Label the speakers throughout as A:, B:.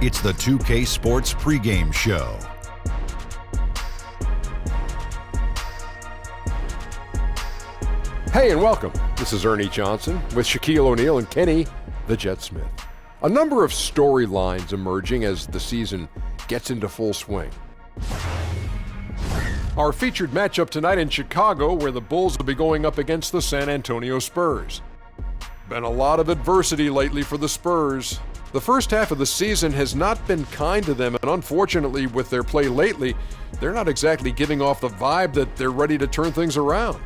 A: It's the 2K Sports pregame show.
B: Hey, and welcome. This is Ernie Johnson with Shaquille O'Neal and Kenny the Jet Smith. A number of storylines emerging as the season gets into full swing. Our featured matchup tonight in Chicago, where the Bulls will be going up against the San Antonio Spurs. Been a lot of adversity lately for the Spurs. The first half of the season has not been kind to them, and unfortunately with their play lately, they're not exactly giving off the vibe that they're ready to turn things around.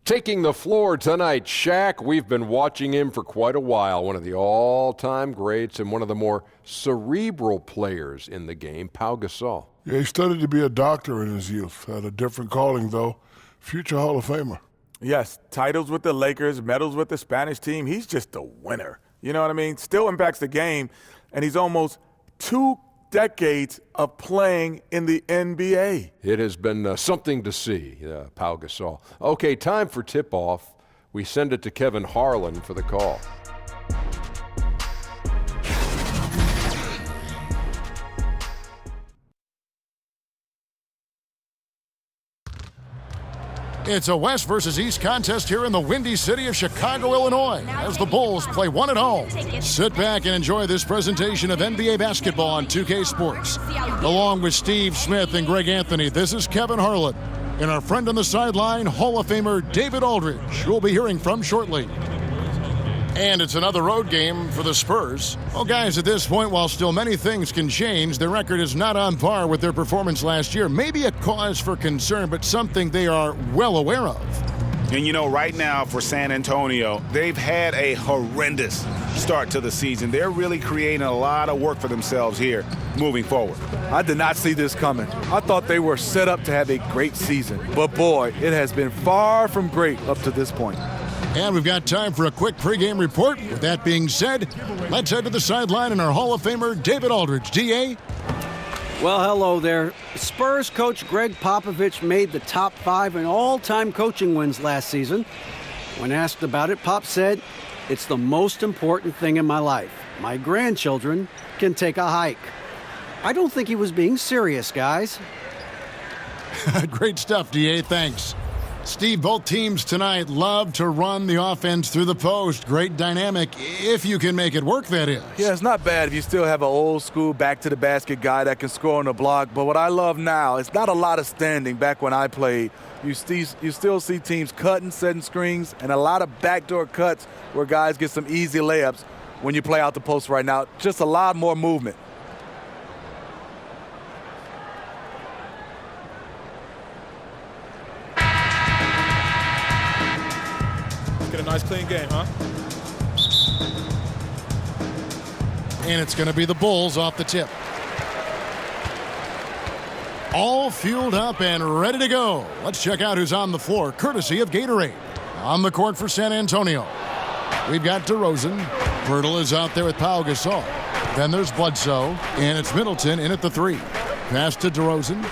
B: Taking the floor tonight, Shaq. We've been watching him for quite a while. One of the all-time greats and one of the more cerebral players in the game, Pau Gasol.
C: Yeah, he studied to be a doctor in his youth. Had a different calling, though. Future Hall of Famer.
D: Yes, titles with the Lakers, medals with the Spanish team. He's just a winner. You know what I mean? Still impacts the game, and he's almost 2 decades of playing in the NBA.
B: It has been something to see, Pau Gasol. Okay, time for tip-off. We send it to Kevin Harlan for the call.
E: It's a West versus East contest here in the windy city of Chicago, Illinois, as the Bulls play one at home. Sit back and enjoy this presentation of NBA basketball on 2K Sports. Along with Steve Smith and Greg Anthony, this is Kevin Harlan. And our friend on the sideline, Hall of Famer David Aldridge, who we'll be hearing from shortly. And it's another road game for the Spurs. Well, guys, at this point, while still many things can change, their record is not on par with their performance last year. Maybe a cause for concern, but something they are well aware of.
F: And, you know, right now for San Antonio, they've had a horrendous start to the season. They're really creating a lot of work for themselves here moving forward.
D: I did not see this coming. I thought they were set up to have a great season. But, boy, it has been far from great up to this point.
E: And we've got time for a quick pregame report. With that being said, let's head to the sideline and our Hall of Famer, David Aldridge. D.A.?
G: Well, hello there. Spurs coach Greg Popovich made the top 5 in all-time coaching wins last season. When asked about it, Pop said, "It's the most important thing in my life. My grandchildren can take a hike." I don't think he was being serious, guys.
E: Great stuff, D.A. Thanks. Steve, both teams tonight love to run the offense through the post. Great dynamic, if you can make it work, that is.
D: Yeah, it's not bad if you still have an old-school back-to-the-basket guy that can score on the block. But what I love now, it's not a lot of standing. Back when I played, you still see teams cutting, setting screens, and a lot of backdoor cuts where guys get some easy layups when you play out the post right now. Just a lot more movement.
H: Get a nice clean game, huh?
E: And it's going to be the Bulls off the tip. All fueled up and ready to go. Let's check out who's on the floor, courtesy of Gatorade. On the court for San Antonio, we've got DeRozan. Pirtle is out there with Pau Gasol. Then there's Bledsoe, and it's Middleton in at the 3. Pass to DeRozan.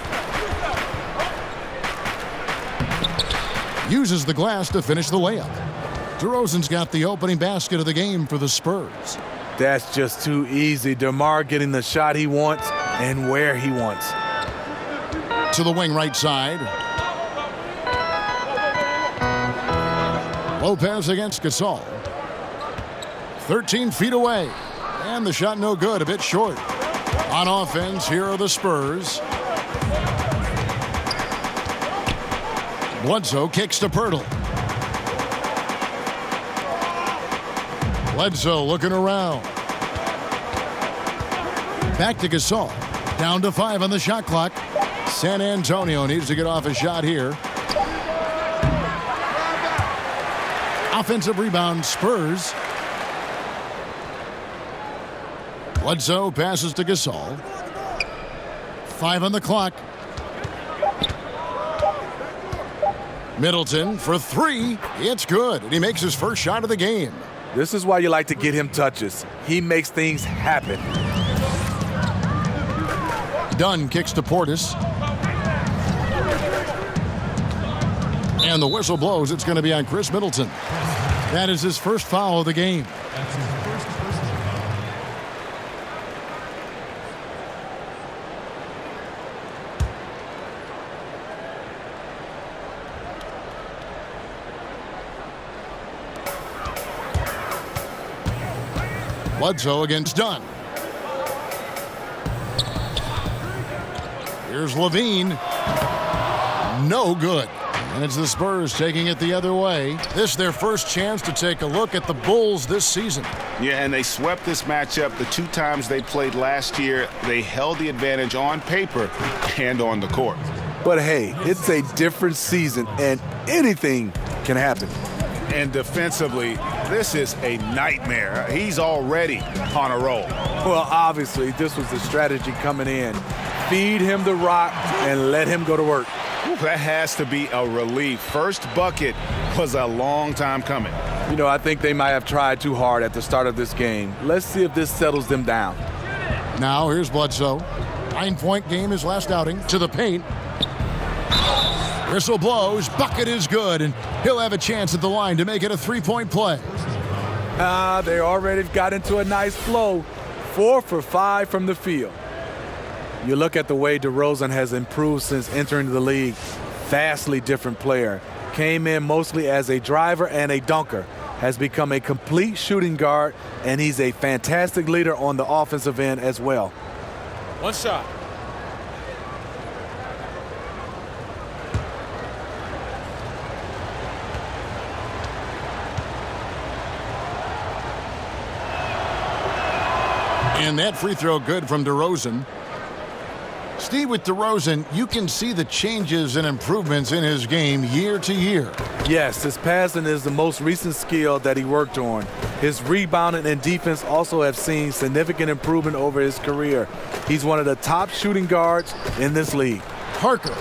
E: Uses the glass to finish the layup. DeRozan's got the opening basket of the game for the Spurs.
D: That's just too easy. DeMar getting the shot he wants and where he wants.
E: To the wing right side. Lopez against Gasol. 13 feet away. And the shot no good, a bit short. On offense, here are the Spurs. Bledsoe kicks to Pirtle. Bledsoe looking around. Back to Gasol. Down to 5 on the shot clock. San Antonio needs to get off a shot here. Offensive rebound, Spurs. Bledsoe passes to Gasol. 5 on the clock. Middleton for 3. It's good. And he makes his first shot of the game.
D: This is why you like to get him touches. He makes things happen.
E: Dunn kicks to Portis. And the whistle blows. It's going to be on Chris Middleton. That is his first foul of the game. Bledsoe against Dunn. Here's Levine. No good. And it's the Spurs taking it the other way. This is their first chance to take a look at the Bulls this season.
F: Yeah, and they swept this matchup the 2 times they played last year. They held the advantage on paper and on the court.
D: But hey, it's a different season, and anything can happen.
F: And defensively, this is a nightmare. He's already on a roll.
D: Well, obviously, this was the strategy coming in. Feed him the rock and let him go to work.
F: That has to be a relief. First bucket was a long time coming.
D: You know, I think they might have tried too hard at the start of this game. Let's see if this settles them down.
E: Now here's Bledsoe. 9-point game his last outing. To the paint. Whistle blows. Bucket is good, and he'll have a chance at the line to make it a 3-point play.
D: They already got into a nice flow. 4 for 5 from the field. You look at the way DeRozan has improved since entering the league. Vastly different player. Came in mostly as a driver and a dunker. Has become a complete shooting guard, and he's a fantastic leader on the offensive end as well.
H: One shot.
E: And that free throw good from DeRozan. Steve, with DeRozan, you can see the changes and improvements in his game year to year.
D: Yes, his passing is the most recent skill that he worked on. His rebounding and defense also have seen significant improvement over his career. He's one of the top shooting guards in this league.
E: Parker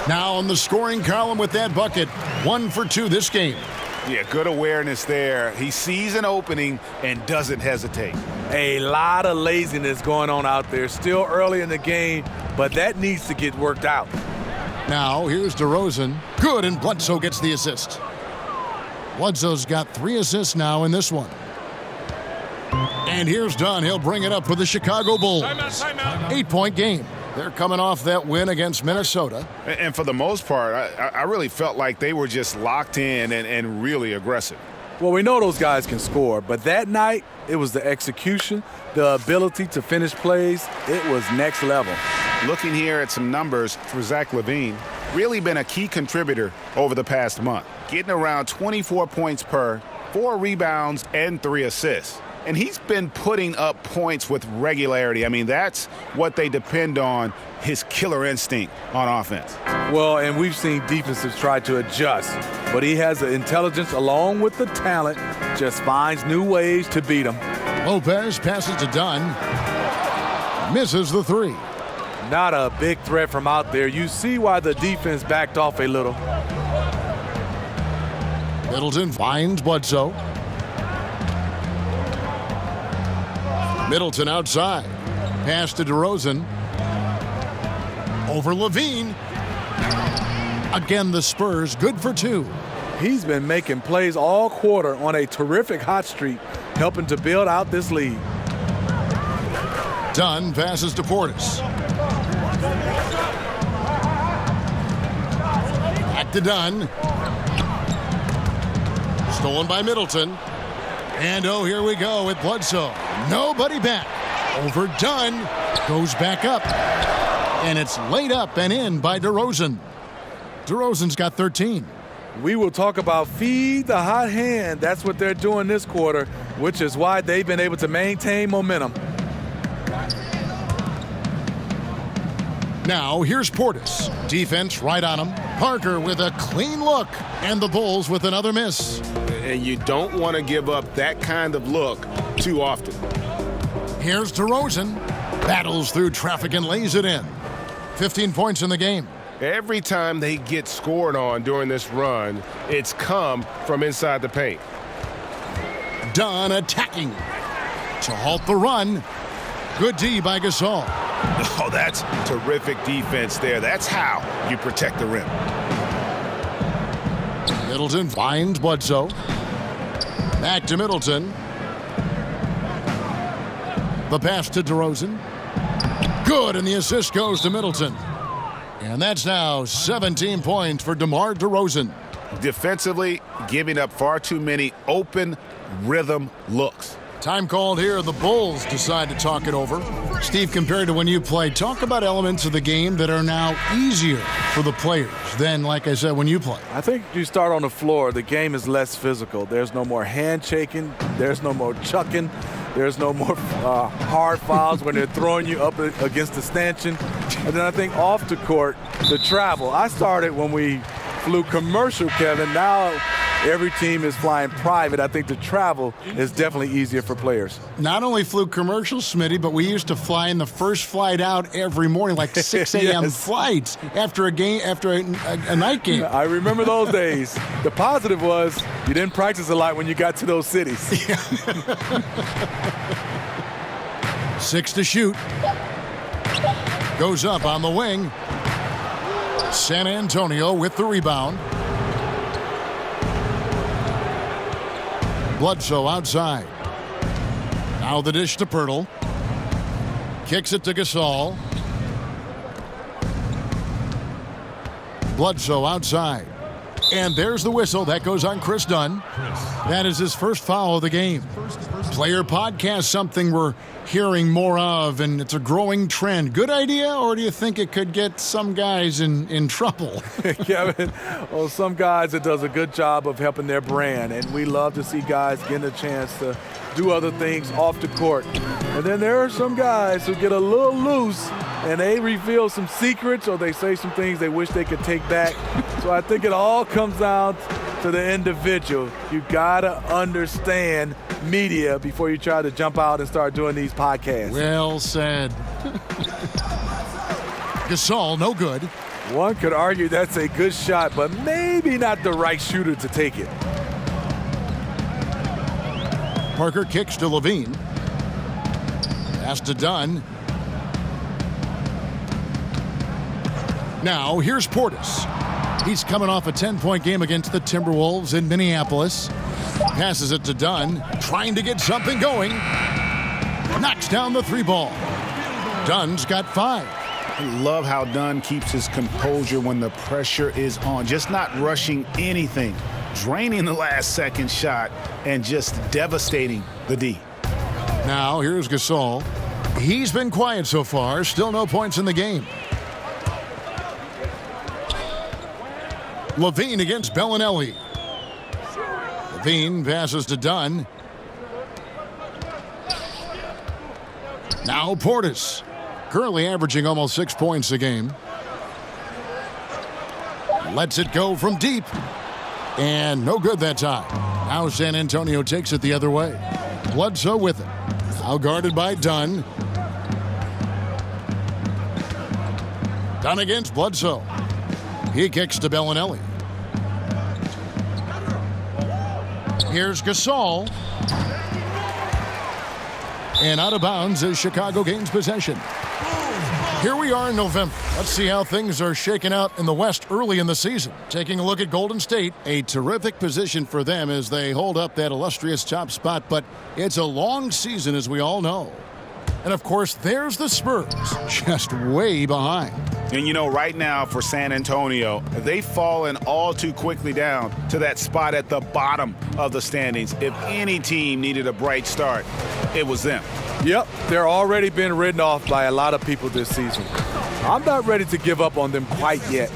E: now on the scoring column with that bucket. 1 for 2 this game.
F: Yeah, good awareness there. He sees an opening and doesn't hesitate.
D: A lot of laziness going on out there. Still early in the game, but that needs to get worked out.
E: Now here's DeRozan. Good, and Bledsoe gets the assist. Bledsoe's got 3 assists now in this one. And here's Dunn. He'll bring it up for the Chicago Bulls. 8-point game. They're coming off that win against Minnesota.
F: And for the most part, I really felt like they were just locked in and really aggressive.
D: Well, we know those guys can score, but that night, it was the execution, the ability to finish plays. It was next level.
F: Looking here at some numbers for Zach LaVine, really been a key contributor over the past month. Getting around 24 points per, 4 rebounds, and 3 assists. And he's been putting up points with regularity. I mean, that's what they depend on, his killer instinct on offense.
D: Well, and we've seen defenses try to adjust, but he has the intelligence along with the talent, just finds new ways to beat them.
E: Lopez passes to Dunn. Misses the 3.
D: Not a big threat from out there. You see why the defense backed off a little.
E: Middleton finds Bledsoe. Middleton outside. Pass to DeRozan. Over Levine. Again, the Spurs good for 2.
D: He's been making plays all quarter on a terrific hot streak, helping to build out this lead.
E: Dunn passes to Portis. Back to Dunn. Stolen by Middleton. And oh, here we go with Bledsoe. Nobody back. Over Dunn. Goes back up. And it's laid up and in by DeRozan. DeRozan's got 13.
D: We will talk about feed the hot hand. That's what they're doing this quarter, which is why they've been able to maintain momentum.
E: Now here's Portis. Defense right on him. Parker with a clean look. And the Bulls with another miss.
F: And you don't want to give up that kind of look too often.
E: Here's DeRozan. Battles through traffic and lays it in. 15 points in the game.
B: Every time they get scored on during this run, it's come from inside the paint.
E: Dunn attacking to halt the run. Good D by Gasol.
F: Oh, that's terrific defense there. That's how you protect the rim.
E: Middleton finds Bledsoe. Back to Middleton. The pass to DeRozan. Good, and the assist goes to Middleton. And that's now 17 points for DeMar DeRozan.
F: Defensively, giving up far too many open rhythm looks.
E: Time called here. The Bulls decide to talk it over. Steve, compared to when you played, talk about elements of the game that are now easier for the players than, like I said, when you play.
D: I think you start on the floor, the game is less physical. There's no more handshaking. There's no more chucking. There's no more hard fouls when they're throwing you up against the stanchion. And then I think off the court, the travel. I started when we flew commercial, Kevin. Now every team is flying private. I think the travel is definitely easier for players.
E: Not only flew commercial, Smitty, but we used to fly in the first flight out every morning, like 6 a.m.
D: Yes.
E: flights after a game, after a night game.
D: I remember those days. The positive was you didn't practice a lot when you got to those cities.
E: 6 to shoot. Goes up on the wing. San Antonio with the rebound. Bledsoe outside. Now the dish to Pirtle. Kicks it to Gasol. Bledsoe outside. And there's the whistle. That goes on Chris Dunn. That is his first foul of the game. Player podcast, something we're hearing more of, and it's a growing trend. Good idea, or do you think it could get some guys in trouble?
D: Kevin, well, some guys, it does a good job of helping their brand, and we love to see guys getting a chance to do other things off the court. And then there are some guys who get a little loose, and they reveal some secrets, or they say some things they wish they could take back. So I think it all comes down to the individual. You gotta understand media before you try to jump out and start doing these podcasts.
E: Well said. Gasol, no good.
D: One could argue that's a good shot, but maybe not the right shooter to take it.
E: Parker kicks to Levine. Pass to Dunn. Now here's Portis. He's coming off a 10-point game against the Timberwolves in Minneapolis. Passes it to Dunn, trying to get something going. Knocks down the 3-ball. Dunn's got 5.
F: I love how Dunn keeps his composure when the pressure is on. Just not rushing anything. Draining the last second shot and just devastating the D.
E: Now here's Gasol. He's been quiet so far. Still no points in the game. Levine against Bellinelli. Levine passes to Dunn. Now Portis. Currently averaging almost 6 points a game. Lets it go from deep. And no good that time. Now San Antonio takes it the other way. Bledsoe with it. Now guarded by Dunn. Dunn against Bledsoe. He kicks to Bellinelli. Here's Gasol. And out of bounds as Chicago gains possession. Here we are in November. Let's see how things are shaking out in the West early in the season. Taking a look at Golden State, a terrific position for them as they hold up that illustrious top spot, but it's a long season, as we all know. And of course, there's the Spurs, just way behind.
F: And you know, right now for San Antonio, they've fallen all too quickly down to that spot at the bottom of the standings. If any team needed a bright start, it was them.
D: Yep, they're already been written off by a lot of people this season. I'm not ready to give up on them quite yet,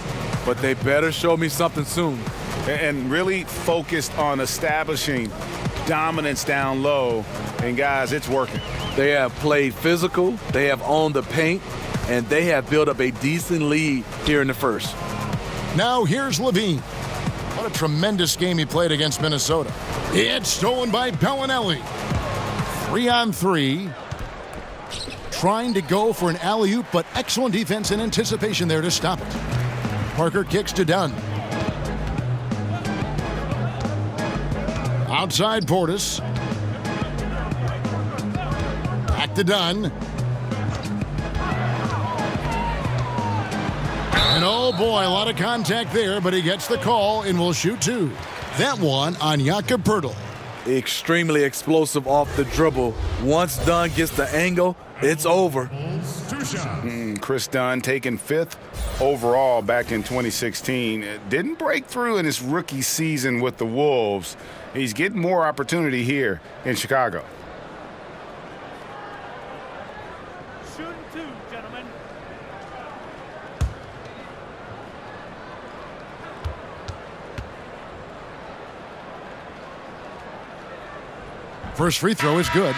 D: but they better show me something soon.
F: And really focused on establishing dominance down low. And guys, it's working.
D: They have played physical, they have owned the paint, and they have built up a decent lead here in the first.
E: Now here's Levine. What a tremendous game he played against Minnesota. It's stolen by Bellinelli. 3-on-3. Trying to go for an alley-oop, but excellent defense and anticipation there to stop it. Parker kicks to Dunn. Outside Portis. Back to Dunn. And oh boy, a lot of contact there, but he gets the call and will shoot 2. That one on Jakob Poeltl.
D: Extremely explosive off the dribble. Once Dunn gets the angle, it's over.
F: Chris Dunn taken 5th overall back in 2016. Didn't break through in his rookie season with the Wolves. He's getting more opportunity here in Chicago.
I: gentlemen.
E: First free throw is good.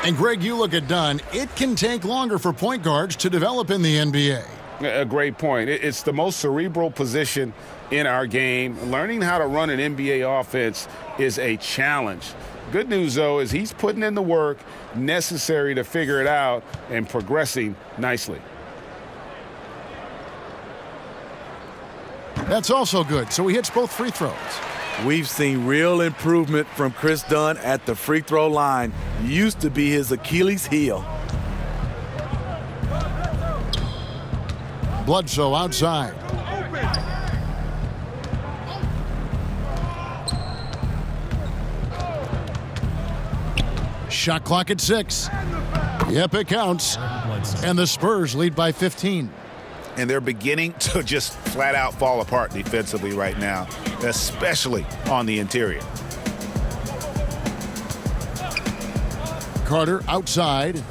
E: And Greg, you look at Dunn. It can take longer for point guards to develop in the NBA.
F: A great point. It's the most cerebral position in our game. Learning how to run an NBA offense is a challenge. Good news, though, is he's putting in the work necessary to figure it out and progressing nicely.
E: That's also good. So he hits both free throws.
D: We've seen real improvement from Chris Dunn at the free throw line. Used to be his Achilles heel.
E: Bledsoe outside. Shot clock at 6. Yep, it counts. And the Spurs lead by 15.
F: And they're beginning to just flat out fall apart defensively right now, especially on the interior.
E: Carter outside.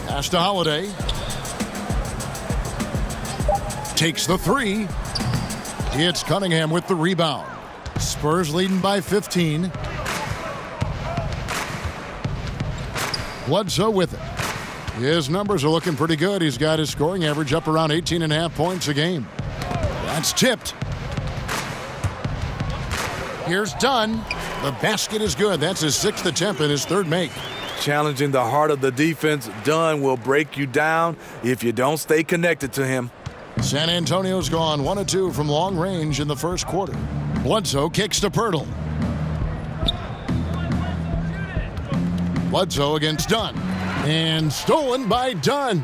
E: Pass to Holiday. Takes the 3. It's Cunningham with the rebound. Spurs leading by 15. Bledsoe with it. His numbers are looking pretty good. He's got his scoring average up around 18.5 points a game. That's tipped. Here's Dunn. The basket is good. That's his 6th attempt and his 3rd make.
D: Challenging the heart of the defense, Dunn will break you down if you don't stay connected to him.
E: San Antonio's gone 1 of 2 from long range in the first quarter. Bledsoe kicks to Pirtle. Bledsoe against Dunn. And stolen by Dunn.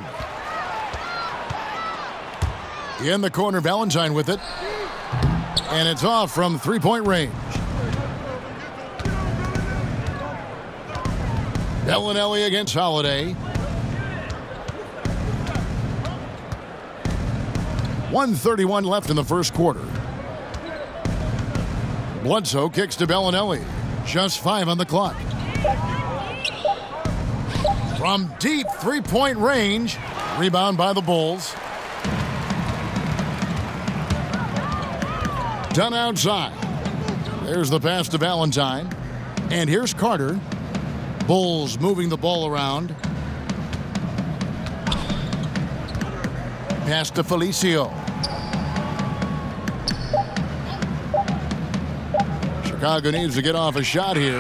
E: In the corner, Valentine with it. And it's off from 3-point range. Bellinelli against Holiday. 1:31 left in the first quarter. Bledsoe kicks to Bellinelli. Just 5 on the clock. From deep 3-point range. Rebound by the Bulls. Dunn outside. There's the pass to Valentine. And here's Carter. Bulls moving the ball around. Pass to Felicio. Chicago needs to get off a shot here.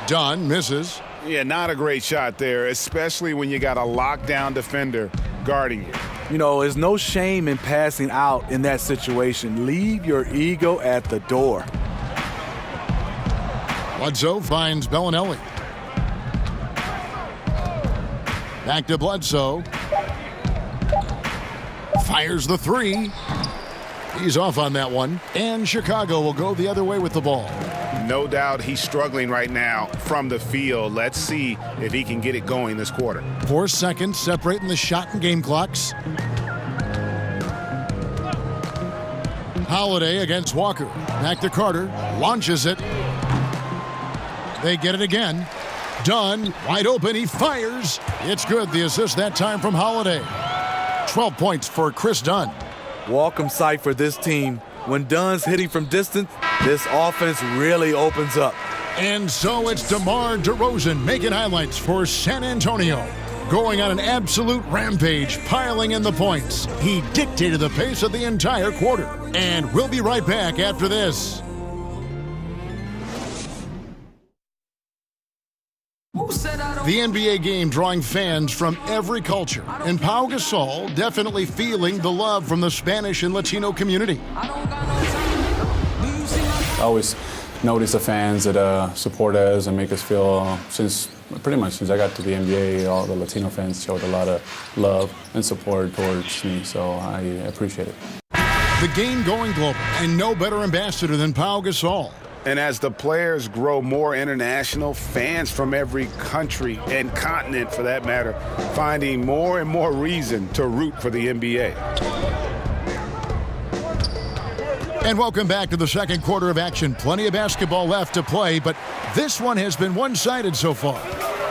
E: Dunn misses.
F: Yeah, not a great shot there, especially when you got a lockdown defender guarding you.
D: You know, there's no shame in passing out in that situation. Leave your ego at the door.
E: Bledsoe finds Bellinelli. Back to Bledsoe. Fires the 3. He's off on that one. And Chicago will go the other way with the ball.
F: No doubt he's struggling right now from the field. Let's see if he can get it going this quarter.
E: 4 seconds separating the shot and game clocks. Holiday against Walker. Back to Carter. Launches it. They get it again. Dunn, wide open. He fires. It's good. The assist that time from Holiday. 12 points for Chris Dunn.
D: Welcome sight for this team. When Dunn's hitting from distance, this offense really opens up.
E: And so it's DeMar DeRozan making highlights for San Antonio. Going on an absolute rampage, piling in the points. He dictated the pace of the entire quarter. And we'll be right back after this. The NBA game drawing fans from every culture. And Pau Gasol definitely feeling the love from the Spanish and Latino community.
J: I always notice the fans that support us and make us feel, pretty much since I got to the NBA, all the Latino fans showed a lot of love and support towards me, so I appreciate it.
E: The game going global, and no better ambassador than Pau Gasol.
F: And as the players grow more international, fans from every country and continent, for that matter, finding more and more reason to root for the NBA.
E: And welcome back to the second quarter of action. Plenty of basketball left to play, but this one has been one-sided so far.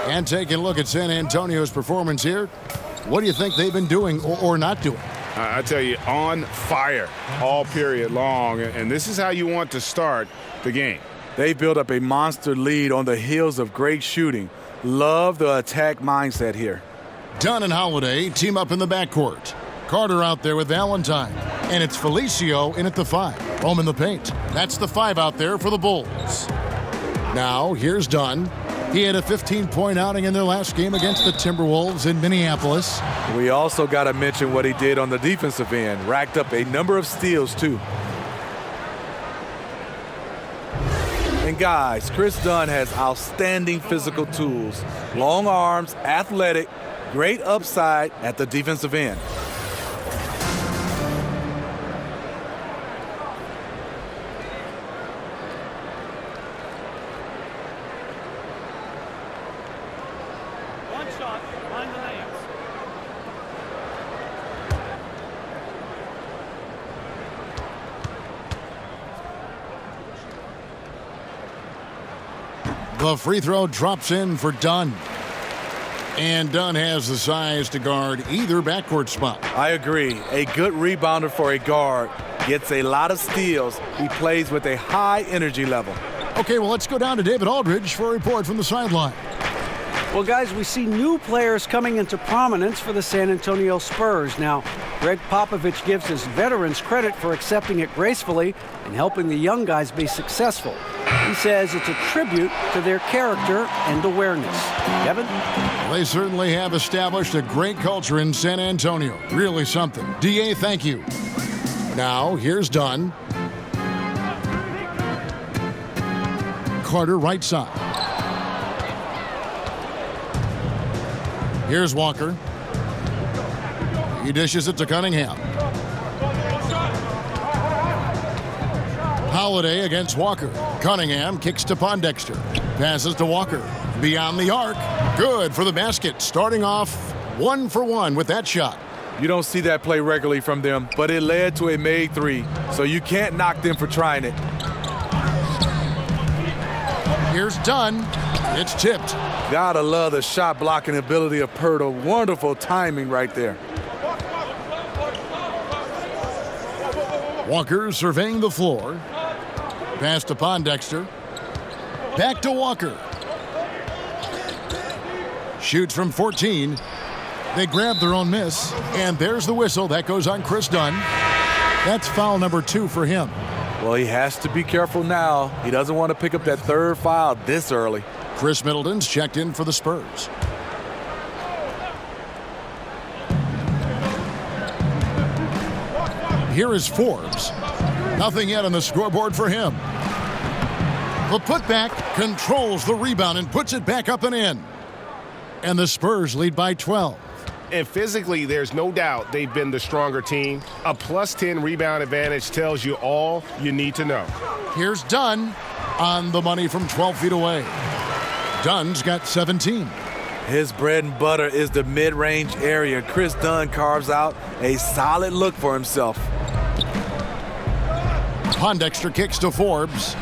E: And taking a look at San Antonio's performance here, what do you think they've been doing or not doing?
F: I tell you, on fire all period long, and this is how you want to start the game.
D: They built up a monster lead on the heels of great shooting. Love the attack mindset here.
E: Dunn and Holiday team up in the backcourt. Carter out there with Valentine. And it's Felicio in at the 5. Home in the paint. That's the 5 out there for the Bulls. Now, here's Dunn. He had a 15-point outing in their last game against the Timberwolves in Minneapolis.
D: We also got to mention what he did on the defensive end. Racked up a number of steals, too. And guys, Chris Dunn has outstanding physical tools. Long arms, athletic, great upside at the defensive end.
I: One shot behind the lanes.
E: The free throw drops in for Dunn. And Dunn has the size to guard either backcourt spot.
D: I agree. A good rebounder for a guard. Gets a lot of steals. He plays with a high energy level.
E: Okay, well, let's go down to David Aldridge for a report from the sideline.
G: Well, guys, we see new players coming into prominence for the San Antonio Spurs. Now, Greg Popovich gives his veterans credit for accepting it gracefully and helping the young guys be successful. He says it's a tribute to their character and awareness. Kevin?
E: They certainly have established a great culture in San Antonio. Really something. DA, thank you. Now, here's Dunn. Carter, right side. Here's Walker. He dishes it to Cunningham. Holiday against Walker. Cunningham kicks to Pondexter. Passes to Walker. Beyond the arc. Good for the basket. Starting off 1 for 1 with that shot.
D: You don't see that play regularly from them, but it led to a made 3, so you can't knock them for trying it.
E: Here's Dunn. It's tipped.
D: Gotta love the shot blocking ability of Pirtle. Wonderful timing right there.
E: Walker surveying the floor. Pass to Pondexter. Back to Walker. Shoots from 14. They grab their own miss. And there's the whistle. That goes on Chris Dunn. That's foul number 2 for him.
D: Well, he has to be careful now. He doesn't want to pick up that third foul this early.
E: Chris Middleton's checked in for the Spurs. Here is Forbes. Nothing yet on the scoreboard for him. The putback controls the rebound and puts it back up and in. And the Spurs lead by 12.
F: And physically, there's no doubt they've been the stronger team. A plus 10 rebound advantage tells you all you need to know.
E: Here's Dunn on the money from 12 feet away. Dunn's got 17.
D: His bread and butter is the mid-range area. Chris Dunn carves out a solid look for himself.
E: Pondexter kicks to Forbes.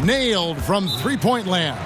E: Nailed from three-point land.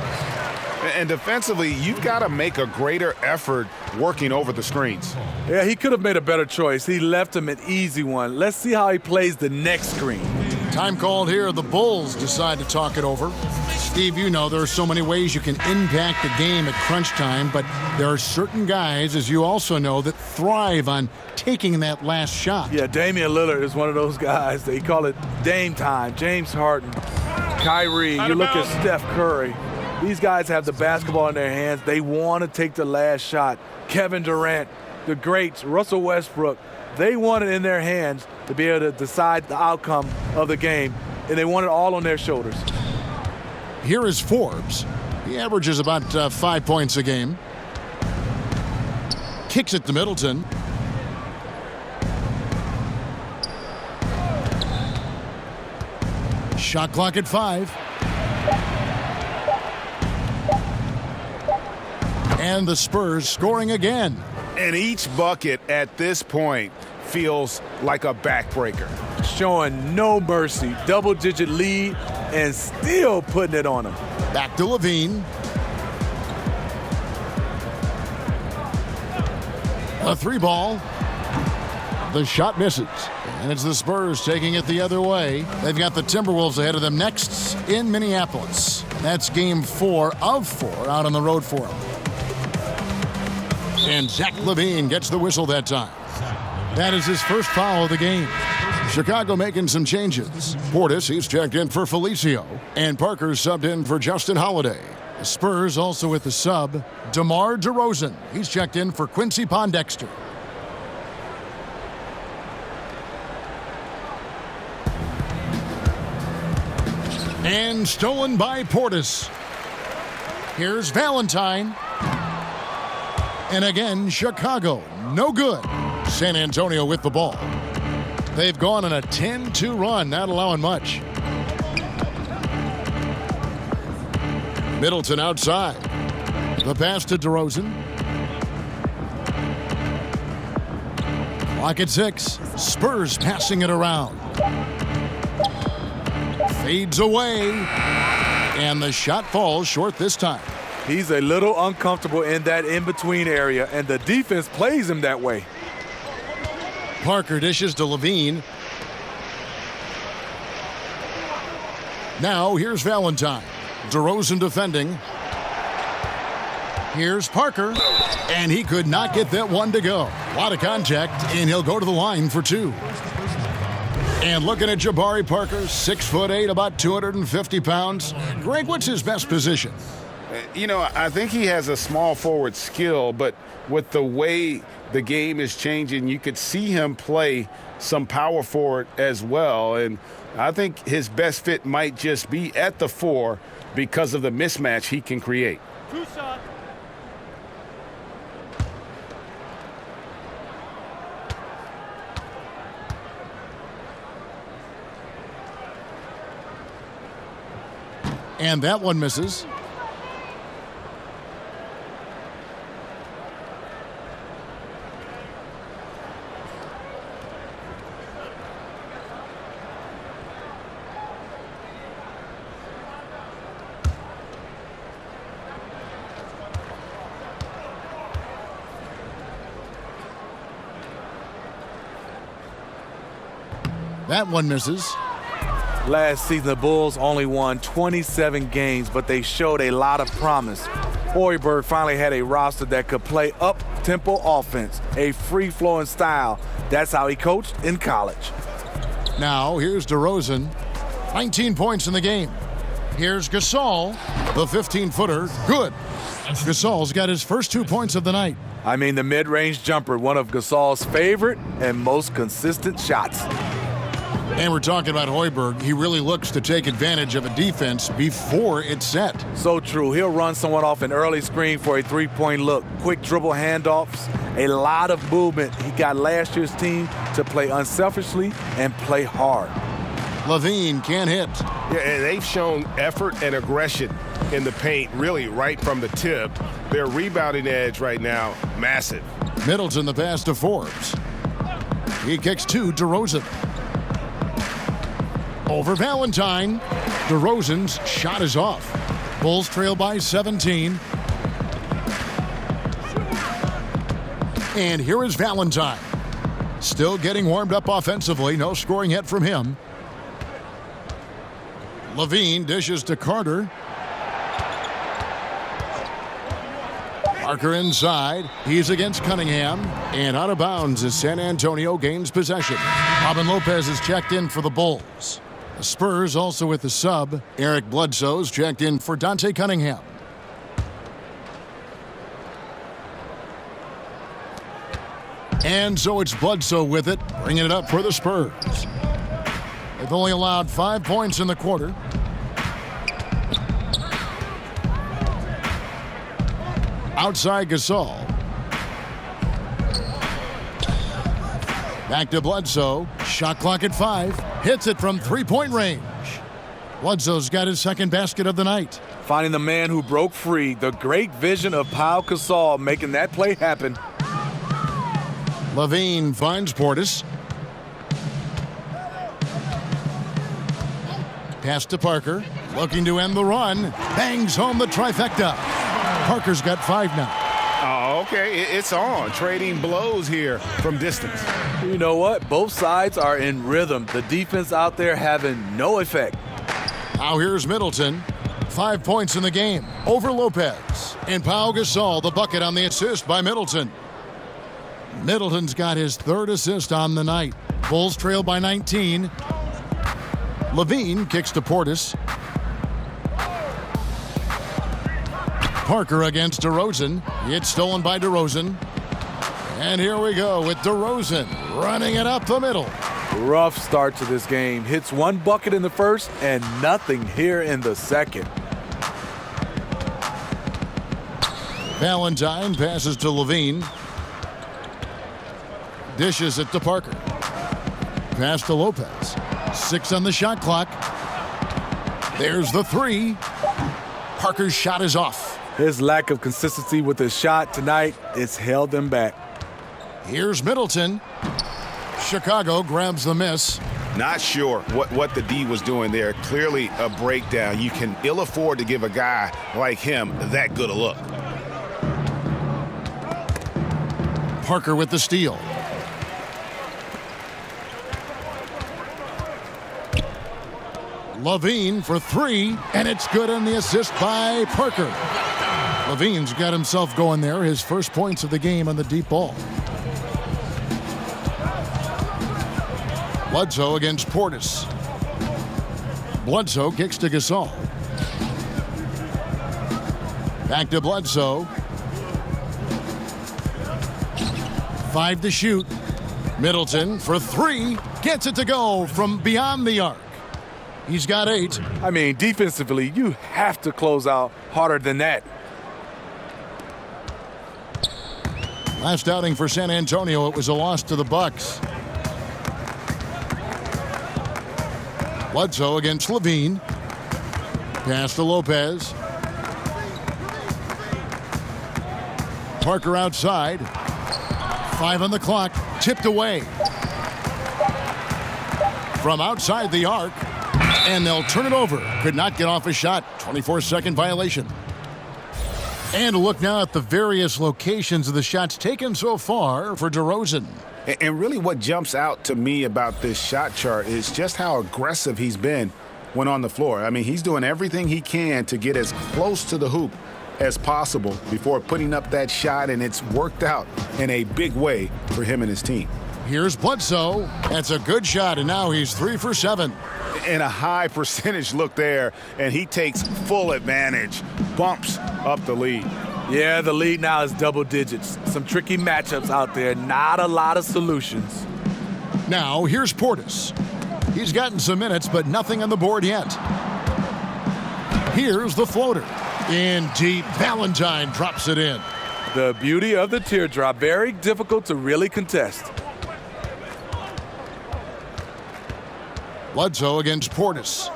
F: And defensively, you've got to make a greater effort working over the screens.
D: Yeah, he could have made a better choice. He left him an easy one. Let's see how he plays the next screen.
E: Time called here. The Bulls decide to talk it over. Steve, you know there are so many ways you can impact the game at crunch time, but there are certain guys, as you also know, that thrive on taking that last shot.
D: Yeah, Damian Lillard is one of those guys. They call it Dame time. James Harden, Kyrie, you look at Steph Curry. These guys have the basketball in their hands. They want to take the last shot. Kevin Durant, the greats, Russell Westbrook, they want it in their hands to be able to decide the outcome of the game, and they want it all on their shoulders.
E: Here is Forbes. He averages about 5 points a game. Kicks it to Middleton. Shot clock at 5. And the Spurs scoring again.
F: And each bucket at this point feels like a backbreaker.
D: Showing no mercy, double-digit lead, and still putting it on them.
E: Back to Levine. A 3-ball. The shot misses. And it's the Spurs taking it the other way. They've got the Timberwolves ahead of them next in Minneapolis. That's game 4 of 4 out on the road for them. And Zach LaVine gets the whistle that time. That is his first foul of the game. Chicago making some changes. Portis, he's checked in for Felicio. And Parker subbed in for Justin Holiday. The Spurs also with the sub, DeMar DeRozan. He's checked in for Quincy Pondexter. And stolen by Portis. Here's Valentine. And again, Chicago, no good. San Antonio with the ball. They've gone on a 10-2 run, not allowing much. Middleton outside. The pass to DeRozan. Clock at 6. Spurs passing it around. Fades away. And the shot falls short this time.
D: He's a little uncomfortable in that in-between area, and the defense plays him that way.
E: Parker dishes to Levine. Now here's Valentine. DeRozan defending. Here's Parker. And he could not get that one to go. A lot of contact, and he'll go to the line for 2. And looking at Jabari Parker, 6'8", about 250 pounds. Greg, what's his best position?
F: You know, I think he has a small forward skill, but with the way the game is changing, you could see him play some power forward as well. And I think his best fit might just be at the 4 because of the mismatch he can create.
I: 2 shot.
E: And that one misses. That one misses.
D: Last season, the Bulls only won 27 games, but they showed a lot of promise. Hoiberg finally had a roster that could play up-tempo offense, a free-flowing style. That's how he coached in college.
E: Now, here's DeRozan. 19 points in the game. Here's Gasol, the 15-footer. Good. Gasol's got his first 2 points of the night.
D: I mean, the mid-range jumper, one of Gasol's favorite and most consistent shots.
E: And we're talking about Hoiberg. He really looks to take advantage of a defense before it's set.
D: So true. He'll run someone off an early screen for a three-point look. Quick dribble handoffs, a lot of movement. He got last year's team to play unselfishly and play hard.
E: LaVine can't hit.
F: Yeah, and they've shown effort and aggression in the paint, really right from the tip. Their rebounding edge right now, massive.
E: Middleton the pass to Forbes. He kicks to DeRozan. Over Valentine. DeRozan's shot is off. Bulls trail by 17. And here is Valentine. Still getting warmed up offensively. No scoring yet from him. LaVine dishes to Carter. Parker inside. He's against Cunningham. And out of bounds as San Antonio gains possession. Robin Lopez is checked in for the Bulls. The Spurs also with the sub. Eric Bledsoe's checked in for Dante Cunningham. And so it's Bledsoe with it, bringing it up for the Spurs. They've only allowed 5 points in the quarter. Outside Gasol. Back to Bledsoe. Shot clock at 5. Hits it from three-point range. Bledsoe's got his second basket of the night.
D: Finding the man who broke free. The great vision of Pau Gasol making that play happen.
E: Levine finds Portis. Pass to Parker. Looking to end the run. Bangs home the trifecta. Parker's got 5 now.
F: Oh, okay. It's on. Trading blows here from distance.
D: You know what? Both sides are in rhythm. The defense out there having no effect.
E: Now here's Middleton. 5 points in the game over Lopez. And Pau Gasol, the bucket on the assist by Middleton. Middleton's got his 3rd assist on the night. Bulls trail by 19. Levine kicks to Portis. Parker against DeRozan. It's stolen by DeRozan. And here we go with DeRozan running it up the middle.
D: Rough start to this game. Hits 1 bucket in the first and nothing here in the second.
E: Valentine passes to Levine. Dishes it to Parker. Pass to Lopez. 6 on the shot clock. There's the 3. Parker's shot is off.
D: His lack of consistency with his shot tonight has held him back.
E: Here's Middleton. Chicago grabs the miss.
F: Not sure what the D was doing there. Clearly a breakdown. You can ill afford to give a guy like him that good a look.
E: Parker with the steal. Levine for 3, and it's good on the assist by Parker. Levine's got himself going there, his first points of the game on the deep ball. Bledsoe against Portis. Bledsoe kicks to Gasol. Back to Bledsoe. 5 to shoot. Middleton for 3. Gets it to go from beyond the arc. He's got 8.
D: I mean, defensively, you have to close out harder than that.
E: Last outing for San Antonio, it was a loss to the Bucks. Bledsoe against Levine. Pass to Lopez. Parker outside. 5 on the clock. Tipped away. From outside the arc. And they'll turn it over. Could not get off a shot. 24-second violation. And a look now at the various locations of the shots taken so far for DeRozan.
F: And really what jumps out to me about this shot chart is just how aggressive he's been when on the floor. I mean, he's doing everything he can to get as close to the hoop as possible before putting up that shot, and it's worked out in a big way for him and his team.
E: Here's Bledsoe. That's a good shot, and now he's 3 for 7.
F: And a high percentage look there, and he takes full advantage, bumps up the lead.
D: Yeah, the lead now is double digits. Some tricky matchups out there, not a lot of solutions.
E: Now, here's Portis. He's gotten some minutes, but nothing on the board yet. Here's the floater. In deep, Valentine drops it in.
D: The beauty of the teardrop, very difficult to really contest.
E: Bledsoe against Portis.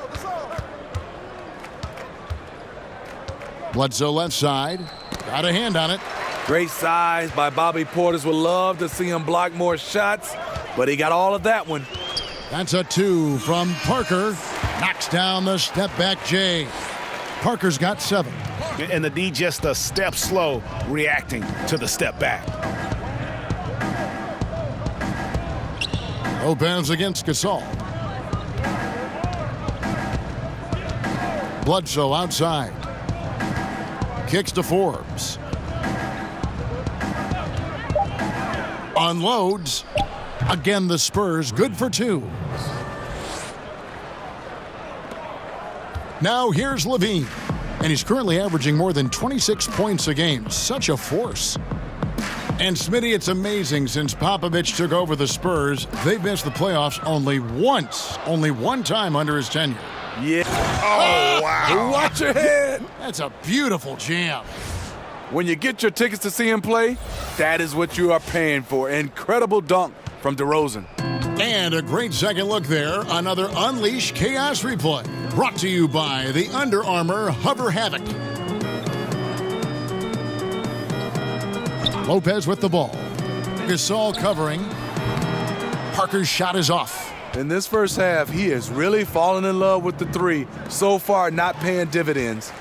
E: Bledsoe left side. Got a hand on it.
D: Great size by Bobby Portis. Would love to see him block more shots, but he got all of that one.
E: That's a 2 from Parker. Knocks down the step-back J. Parker's got 7.
F: And the D just a step slow reacting to the step back.
E: Lopez against Gasol. Bledsoe outside. Kicks to Forbes. Unloads. Again, the Spurs good for 2. Now here's Levine. And he's currently averaging more than 26 points a game. Such a force. And Smitty, it's amazing since Popovich took over the Spurs, they've missed the playoffs only once. Only one time under his tenure.
D: Yeah.
F: Oh, wow.
D: Watch your head.
E: That's a beautiful jam.
D: When you get your tickets to see him play, that is what you are paying for. Incredible dunk from DeRozan.
E: And a great second look there. Another Unleash Chaos replay. Brought to you by the Under Armour Hover Havoc. Lopez with the ball. Gasol covering. Parker's shot is off.
D: In this first half, he is really falling in love with the three. So far, not paying dividends.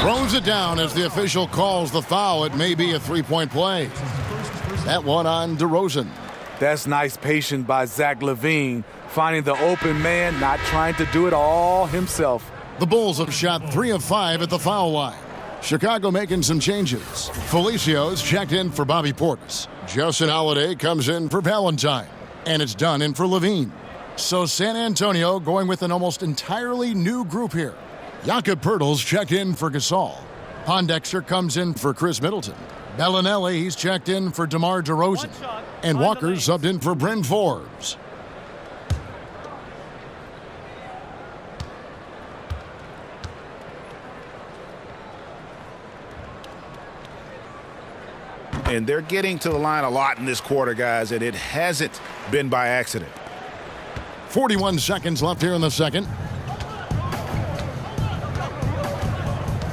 E: Throws it down as the official calls the foul. It may be a three-point play. That one on DeRozan.
D: That's nice patience by Zach LaVine, finding the open man, not trying to do it all himself.
E: The Bulls have shot 3 of 5 at the foul line. Chicago making some changes. Felicio's checked in for Bobby Portis. Justin Holiday comes in for Valentine. And it's done in for Levine. So San Antonio going with an almost entirely new group here. Jakob Poeltl's checked in for Gasol. Pondexter comes in for Chris Middleton. Bellinelli, he's checked in for DeMar DeRozan. And Walker subbed in for Bryn Forbes.
F: And they're getting to the line a lot in this quarter, guys, and it hasn't been by accident.
E: 41 seconds left here in the second.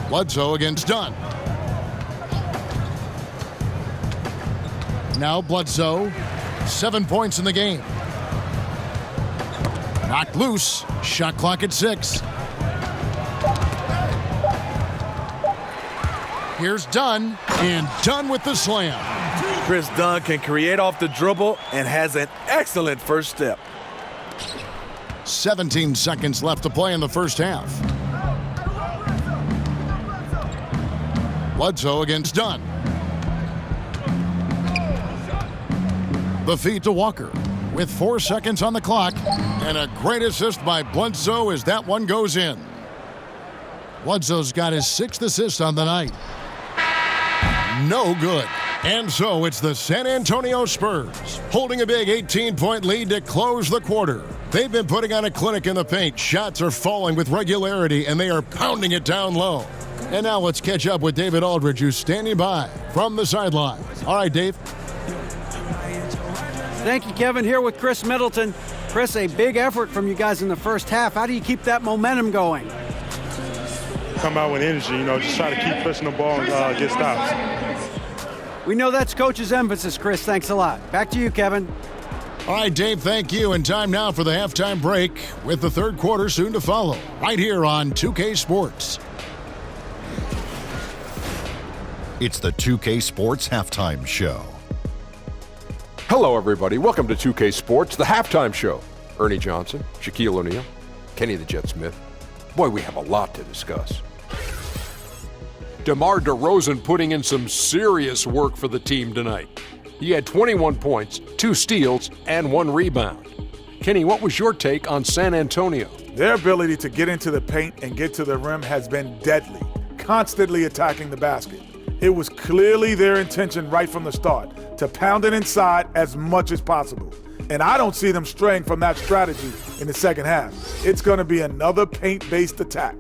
E: Bledsoe against Dunn. Now Bledsoe, 7 points in the game. Knocked loose, shot clock at 6. Here's Dunn, and Dunn with the slam.
D: Chris Dunn can create off the dribble and has an excellent first step.
E: 17 seconds left to play in the first half. Bledsoe against Dunn. The feed to Walker with 4 seconds on the clock. And a great assist by Bledsoe as that one goes in. Bledsoe's got his 6th assist on the night. No good. And so it's the San Antonio Spurs holding a big 18-point lead to close the quarter. They've been putting on a clinic in the paint. Shots are falling with regularity, and they are pounding it down low. And now let's catch up with David Aldridge, who's standing by from the sideline. All right, Dave.
G: Thank you, Kevin. Here with Chris Middleton. Chris, a big effort from you guys in the first half. How do you keep that momentum going?
K: Come out with energy, just try to keep pushing the ball and get stops.
G: We know that's Coach's emphasis, Chris. Thanks a lot. Back to you, Kevin.
E: All right, Dave, thank you. And time now for the halftime break with the third quarter soon to follow right here on 2K Sports.
A: It's the 2K Sports Halftime Show.
B: Hello, everybody. Welcome to 2K Sports, the halftime show. Ernie Johnson, Shaquille O'Neal, Kenny the Jet Smith. Boy, we have a lot to discuss. DeMar DeRozan putting in some serious work for the team tonight. He had 21 points, 2 steals, and 1 rebound. Kenny, what was your take on San Antonio?
L: Their ability to get into the paint and get to the rim has been deadly, constantly attacking the basket. It was clearly their intention right from the start to pound it inside as much as possible. And I don't see them straying from that strategy in the second half. It's going to be another paint-based attack.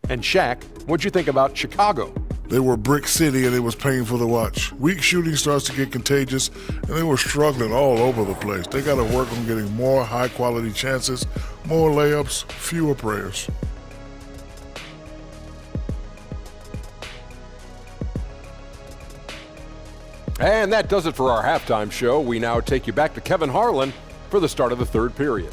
B: And Shaq, what'd you think about Chicago?
C: They were brick city, and it was painful to watch. Weak shooting starts to get contagious, and they were struggling all over the place. They got to work on getting more high-quality chances, more layups, fewer prayers.
B: And that does it for our halftime show. We now take you back to Kevin Harlan for the start of the third period.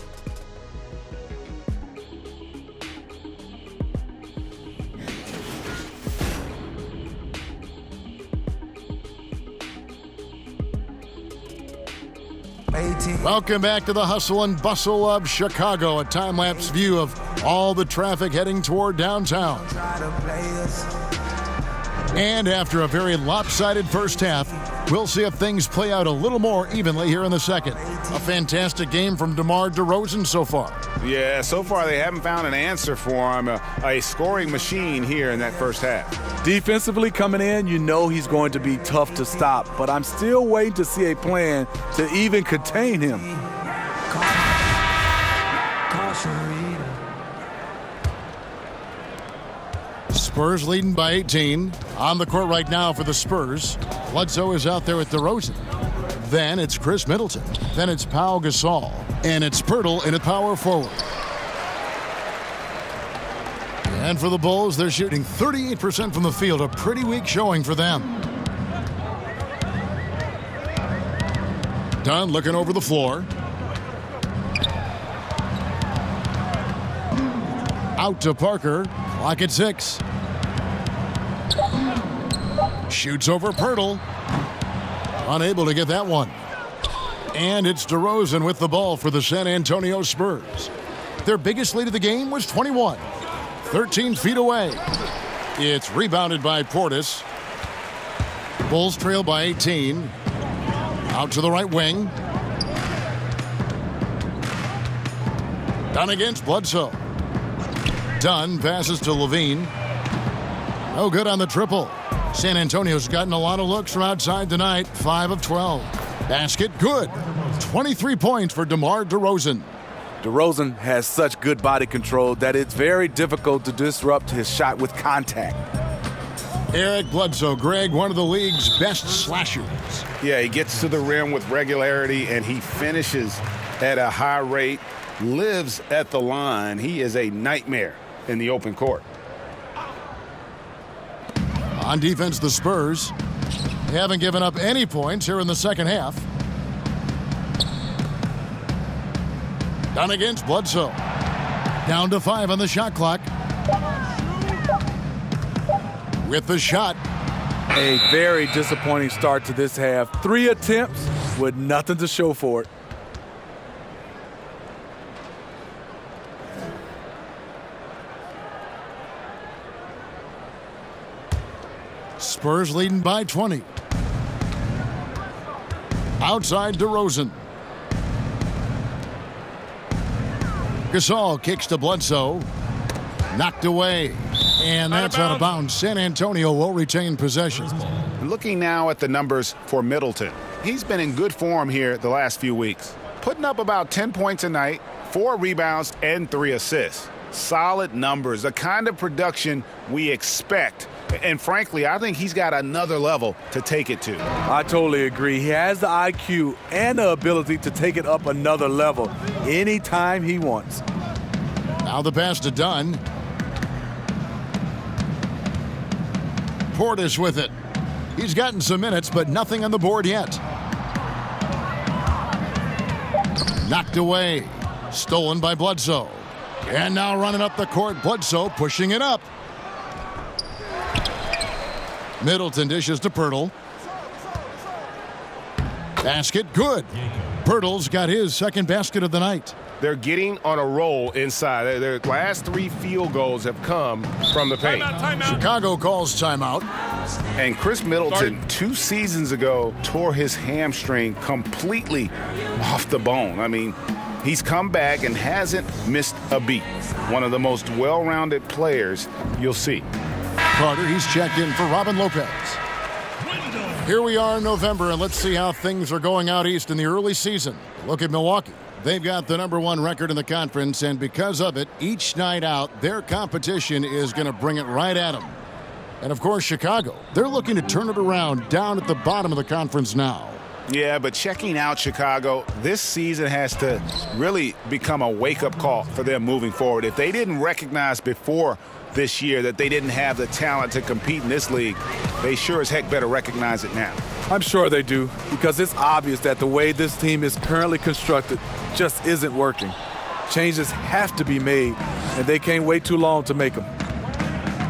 E: Welcome back to the hustle and bustle of Chicago, a time-lapse view of all the traffic heading toward downtown. And after a very lopsided first half, we'll see if things play out a little more evenly here in the second. A fantastic game from DeMar DeRozan so far.
F: Yeah, so far they haven't found an answer for him. A scoring machine here in that first half.
D: Defensively coming in, you know he's going to be tough to stop, but I'm still waiting to see a plan to even contain him.
E: Spurs leading by 18. On the court right now for the Spurs. Bledsoe is out there with DeRozan. Then it's Chris Middleton. Then it's Pau Gasol. And it's Poeltl in a power forward. And for the Bulls, they're shooting 38% from the field. A pretty weak showing for them. Dunn looking over the floor. Out to Parker. Clock at 6. Shoots over Pirtle. Unable to get that one. And it's DeRozan with the ball for the San Antonio Spurs. Their biggest lead of the game was 21. 13 feet away. It's rebounded by Portis. Bulls trail by 18. Out to the right wing. Dunn against Bledsoe. Dunn passes to Levine. No good on the triple. San Antonio's gotten a lot of looks from outside tonight. 5 of 12. Basket good. 23 points for DeMar DeRozan.
D: DeRozan has such good body control that it's very difficult to disrupt his shot with contact.
E: Eric Bledsoe, Greg, one of the league's best slashers.
F: Yeah, he gets to the rim with regularity, and he finishes at a high rate, lives at the line. He is a nightmare in the open court.
E: On defense, the Spurs haven't given up any points here in the second half. Dunn against Bledsoe. Down to 5 on the shot clock. With the shot.
D: A very disappointing start to this half. 3 attempts with nothing to show for it.
E: Spurs leading by 20. Outside DeRozan. Gasol kicks to Bledsoe. Knocked away. And that's out of bounds. San Antonio will retain possession.
F: Looking now at the numbers for Middleton. He's been in good form here the last few weeks. Putting up about 10 points a night, 4 rebounds, and 3 assists. Solid numbers, the kind of production we expect. And frankly, I think he's got another level to take it to.
D: I totally agree. He has the IQ and the ability to take it up another level anytime he wants.
E: Now the pass to Dunn. Portis with it. He's gotten some minutes, but nothing on the board yet. Knocked away. Stolen by Bledsoe. And now running up the court, Bledsoe pushing it up. Middleton dishes to Pirtle. Basket good. Pirtle's got his second basket of the night.
F: They're getting on a roll inside. Their last 3 field goals have come from the paint.
E: Chicago calls timeout.
F: And Chris Middleton, 2 seasons ago, tore his hamstring completely off the bone. I mean, he's come back and hasn't missed a beat. One of the most well-rounded players you'll see.
E: Carter, he's checked in for Robin Lopez. Here we are in November, and let's see how things are going out east in the early season. Look at Milwaukee. They've got the #1 record in the conference, and because of it, each night out, their competition is going to bring it right at them. And, of course, Chicago, they're looking to turn it around down at the bottom of the conference now.
F: Yeah, but checking out Chicago, this season has to really become a wake-up call for them moving forward. If they didn't recognize before this year that they didn't have the talent to compete in this league, they sure as heck better recognize it now.
D: I'm sure they do, because it's obvious that the way this team is currently constructed just isn't working. Changes have to be made, and they can't wait too long to make them.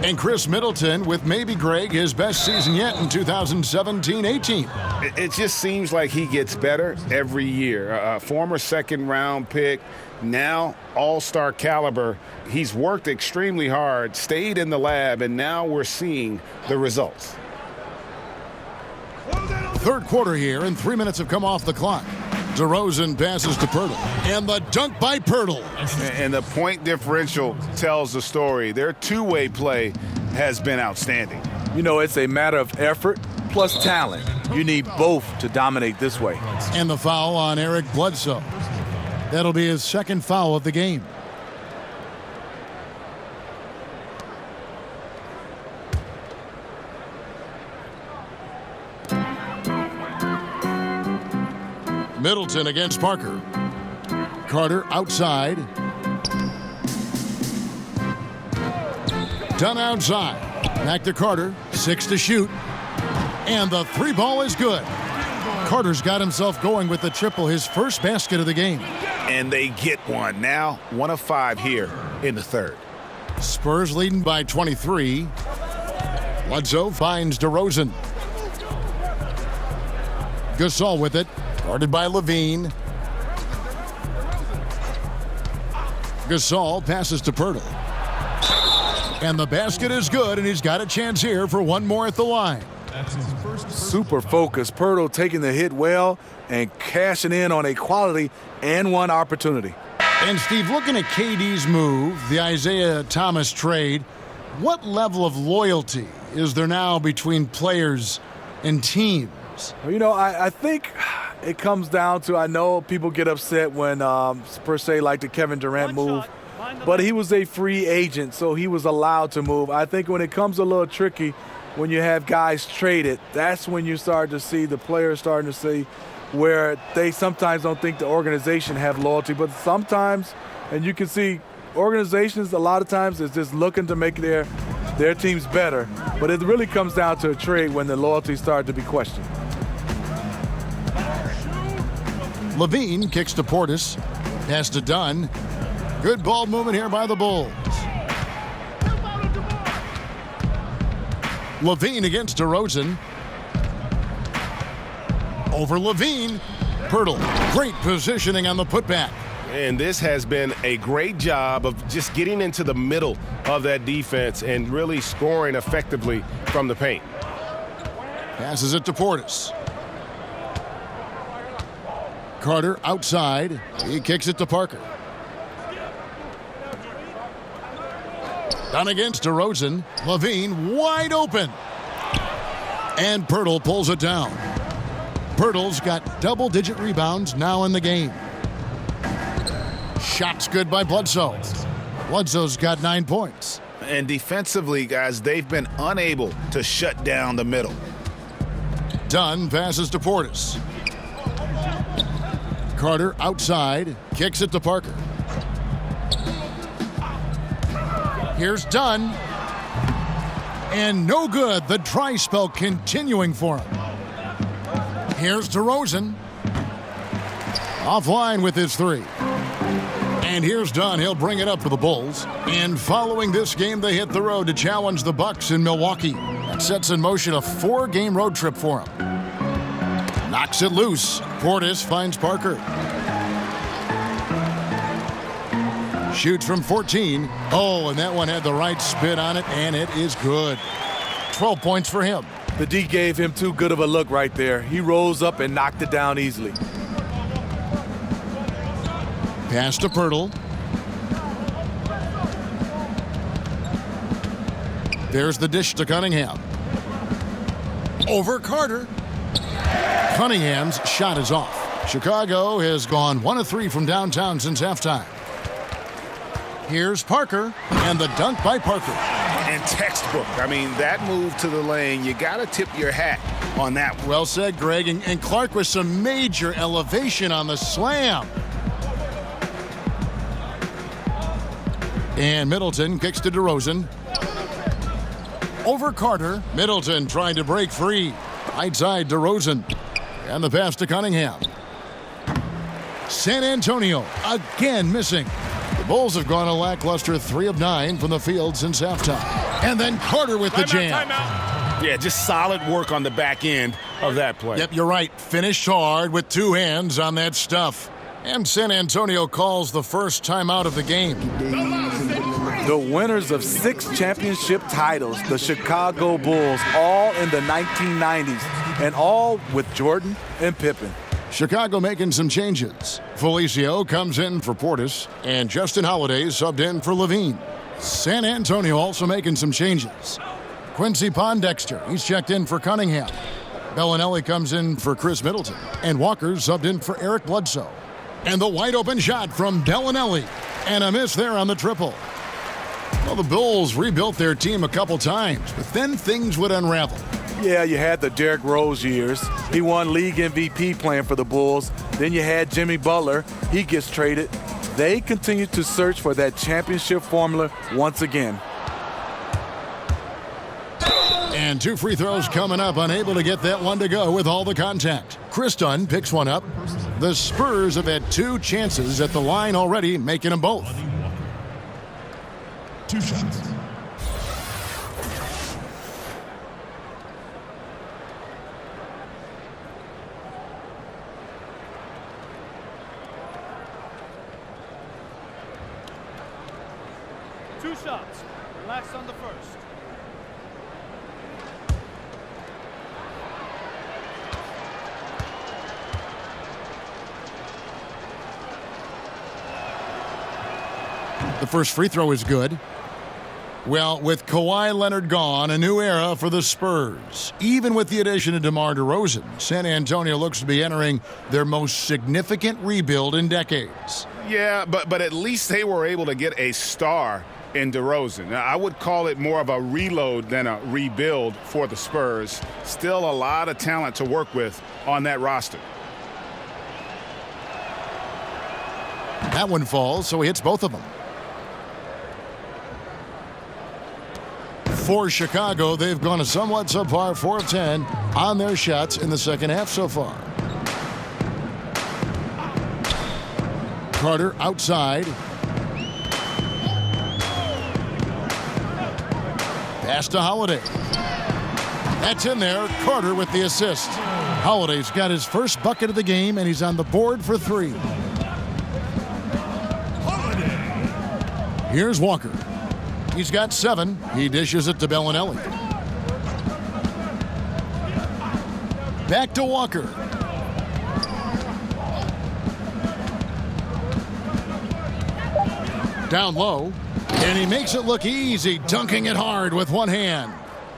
E: And Chris Middleton with maybe, Greg, his best season yet in 2017-18.
F: It just seems like he gets better every year. A former second-round pick, now all-star caliber. He's worked extremely hard, stayed in the lab, and now we're seeing the results.
E: Third quarter here, and 3 minutes have come off the clock. DeRozan passes to Pirtle. And the dunk by Pirtle.
F: And the point differential tells the story. Their two-way play has been outstanding.
D: You know, it's a matter of effort plus talent. You need both to dominate this way.
E: And the foul on Eric Bledsoe. That'll be his second foul of the game. Middleton against Parker. Carter outside. Dunn outside. Back to Carter. 6 to shoot. And the 3 ball is good. Carter's got himself going with the triple, his first basket of the game.
F: And they get one. Now 1 of 5 here in the third.
E: Spurs leading by 23. Bledsoe finds DeRozan. Gasol with it, guarded by Levine. Gasol passes to Pirtle. And the basket is good, and he's got a chance here for one more at the line.
D: Super focused. Pirtle taking the hit well and cashing in on a quality and one opportunity.
E: And Steve, looking at KD's move, the Isaiah Thomas trade, what level of loyalty is there now between players and teams?
D: Well, you know, I think it comes down to, I know people get upset when, per se, like the Kevin Durant move, but he was a free agent, so he was allowed to move. I think when it comes a little tricky, when you have guys traded, that's when you start to see the players starting to see where they sometimes don't think the organization have loyalty, but sometimes, and you can see organizations a lot of times is just looking to make their teams better, but it really comes down to a trade when the loyalty started to be questioned.
E: Levine kicks to Portis, pass to Dunn. Good ball movement here by the Bulls. Levine against DeRozan. Over Levine. Pirtle, great positioning on the putback.
F: And this has been a great job of just getting into the middle of that defense and really scoring effectively from the paint.
E: Passes it to Portis. Carter outside. He kicks it to Parker. Done against DeRozan. Levine wide open. And Pirtle pulls it down. Pirtle's got double-digit rebounds now in the game. Shots good by Bledsoe. Bledsoe's got 9 points.
F: And defensively, guys, they've been unable to shut down the middle.
E: Dunn passes to Portis. Carter outside, kicks it to Parker. Here's Dunn. And no good. The dry spell continuing for him. Here's DeRozan. Offline with his 3. And here's Dunn. He'll bring it up for the Bulls. And following this game, they hit the road to challenge the Bucks in Milwaukee. That sets in motion a 4-game road trip for him. Knocks it loose. Portis finds Parker. Shoots from 14. Oh, and that one had the right spin on it, and it is good. 12 points for him.
D: The D gave him too good of a look right there. He rose up and knocked it down easily.
E: Pass to Pirtle. There's the dish to Cunningham. Over Carter. Cunningham's shot is off. Chicago has gone 1 of 3 from downtown since halftime. Here's Parker, and the dunk by Parker.
F: And textbook. I mean, that move to the lane, you got to tip your hat on that one.
E: Well said, Greg. And Clark with some major elevation on the slam. And Middleton kicks to DeRozan. Over Carter. Middleton trying to break free. Right side, DeRozan. And the pass to Cunningham. San Antonio again missing. The Bulls have gone a lackluster 3 of 9 from the field since halftime. And then Carter with the jam.
F: Yeah, just solid work on the back end of that play.
E: Yep, you're right. Finished hard with 2 hands on that stuff. And San Antonio calls the first timeout of the game.
D: The winners of 6 championship titles, the Chicago Bulls, all in the 1990s, and all with Jordan and Pippen.
E: Chicago making some changes. Felicio comes in for Portis, and Justin Holiday subbed in for Levine. San Antonio also making some changes. Quincy Pondexter, he's checked in for Cunningham. Bellinelli comes in for Chris Middleton, and Walker subbed in for Eric Bledsoe. And the wide open shot from Bellinelli, and a miss there on the triple. Well, the Bulls rebuilt their team a couple times, but then things would unravel.
D: Yeah, you had the Derrick Rose years. He won league MVP playing for the Bulls. Then you had Jimmy Butler. He gets traded. They continue to search for that championship formula once again.
E: And 2 free throws coming up, unable to get that one to go with all the contact. Chris Dunn picks one up. The Spurs have had 2 chances at the line already, making them both.
M: 2 shots.
I: Two shots. Relax on the first.
E: The first free throw is good. Well, with Kawhi Leonard gone, a new era for the Spurs. Even with the addition of DeMar DeRozan, San Antonio looks to be entering their most significant rebuild in decades.
F: Yeah, but at least they were able to get a star in DeRozan. Now, I would call it more of a reload than a rebuild for the Spurs. Still a lot of talent to work with on that roster.
E: That one falls, so he hits both of them. For Chicago, they've gone a somewhat subpar 4 of 10 on their shots in the second half so far. Carter outside. Pass to Holiday. That's in there. Carter with the assist. Holiday's got his first bucket of the game, and he's on the board for 3. Here's Walker. He's got 7. He dishes it to Bellinelli. Back to Walker. Down low. And he makes it look easy, dunking it hard with one hand.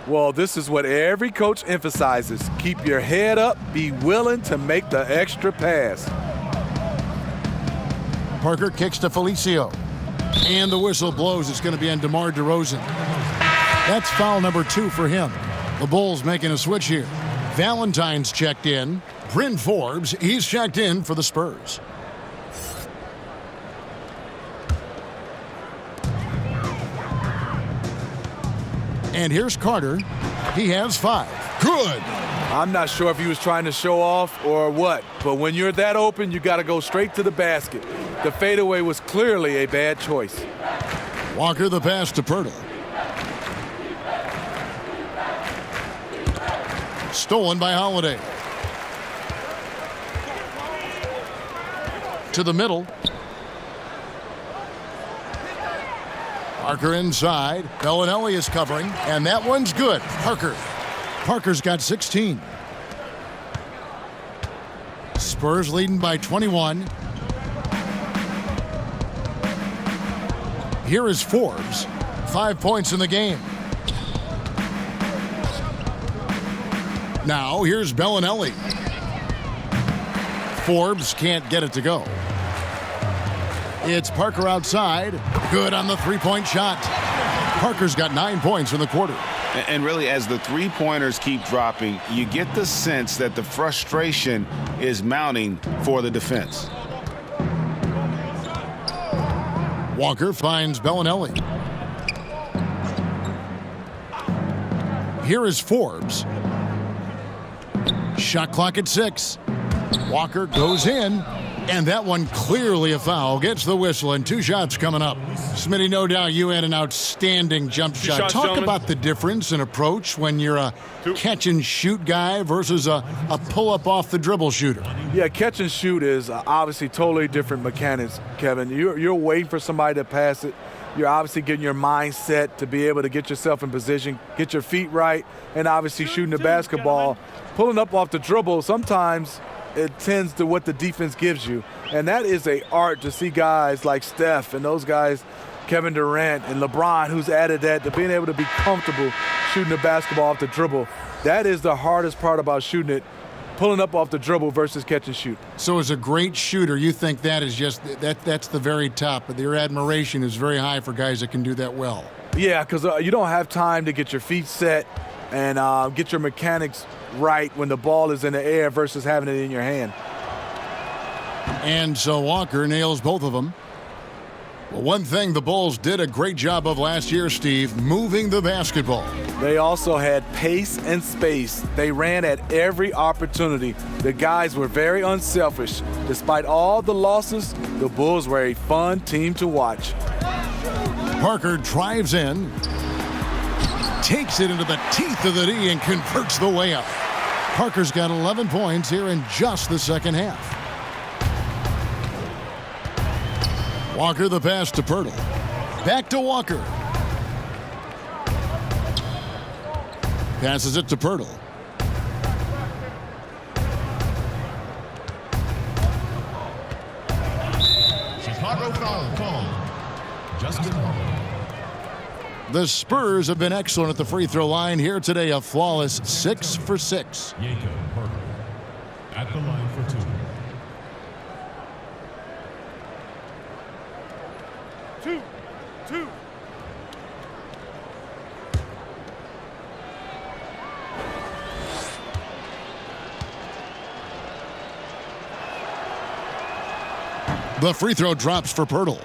D: Well, this is what every coach emphasizes. Keep your head up. Be willing to make the extra pass.
E: Parker kicks to Felicio. And the whistle blows. It's going to be on DeMar DeRozan. That's foul number 2 for him. The Bulls making a switch here. Valentine's checked in. Bryn Forbes, he's checked in for the Spurs. And here's Carter. He has 5. Good.
D: I'm not sure if he was trying to show off or what, but when you're that open, you got to go straight to the basket. The fadeaway was clearly a bad choice.
E: Walker the pass to Pirtle. Stolen by Holiday. To the middle. Parker inside. Bellinelli is covering, and that one's good. Parker's got 16. Spurs leading by 21. Here is Forbes. 5 points in the game. Now here's Bellinelli. Forbes can't get it to go. It's Parker outside. Good on the 3-point shot. Parker's got 9 points in the quarter.
F: And really, as the 3-pointers keep dropping, you get the sense that the frustration is mounting for the defense.
E: Walker finds Bellinelli. Here is Forbes. Shot clock at 6. Walker goes in, and that one clearly a foul. Gets the whistle, and 2 shots coming up. Smitty, no doubt you had an outstanding jump shot. Talk about the difference in approach when you're a catch-and-shoot guy versus a pull-up off the dribble shooter.
D: Yeah, catch and shoot is obviously totally different mechanics, Kevin. You're waiting for somebody to pass it. You're obviously getting your mind set to be able to get yourself in position, get your feet right, and obviously shooting the basketball. Pulling up off the dribble, sometimes it tends to what the defense gives you. And that is an art to see guys like Steph and those guys, Kevin Durant and LeBron, who's added that to being able to be comfortable shooting the basketball off the dribble. That is the hardest part about shooting it, pulling up off the dribble versus catch and shoot.
E: So as a great shooter, you think that is just that's the very top, but your admiration is very high for guys that can do that well.
D: Yeah, because you don't have time to get your feet set and get your mechanics right when the ball is in the air versus having it in your hand.
E: And so Walker nails both of them. Well, one thing the Bulls did a great job of last year, Steve, moving the basketball.
D: They also had pace and space. They ran at every opportunity. The guys were very unselfish. Despite all the losses, the Bulls were a fun team to watch.
E: Parker drives in, takes it into the teeth of the D and converts the layup. Parker's got 11 points here in just the second half. Walker the pass to Pirtle. Back to Walker. Passes it to Pirtle.
M: Chicago foul call. Justin Hall.
E: The Spurs have been excellent at the free throw line here today. A flawless 6 for 6.
M: Jacob Parker at the line for 2.
L: Two.
E: The free throw drops for Pirtle.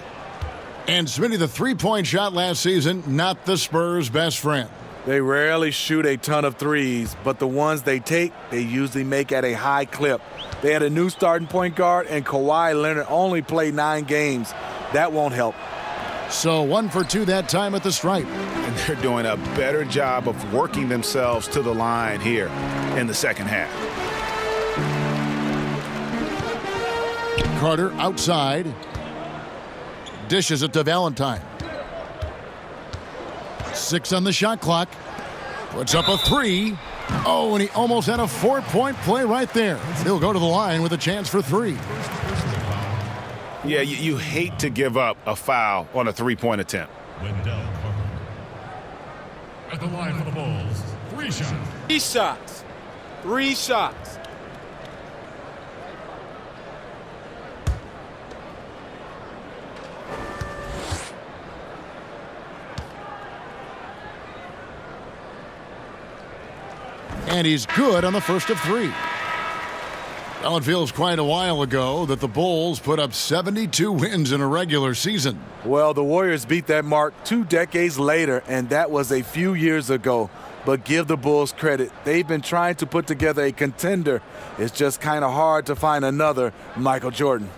E: And Smitty, the three-point shot last season, not the Spurs' best friend.
D: They rarely shoot a ton of threes, but the ones they take, they usually make at a high clip. They had a new starting point guard, and Kawhi Leonard only played 9 games. That won't help.
E: So 1 for 2 that time at the stripe.
F: And they're doing a better job of working themselves to the line here in the second half.
E: Carter outside. Dishes it to Valentine. 6 on the shot clock. Puts up a 3. Oh, and he almost had a 4-point play right there. He'll go to the line with a chance for 3.
F: Yeah, you hate to give up a foul on a 3-point attempt.
M: Wendell Carter at the line for the Bulls. 3 shots.
H: 3 shots. 3 shots.
E: And he's good on the first of 3. Well, it feels quite a while ago that the Bulls put up 72 wins in a regular season.
D: Well, the Warriors beat that mark 2 decades later, and that was a few years ago. But give the Bulls credit. They've been trying to put together a contender. It's just kind of hard to find another Michael Jordan.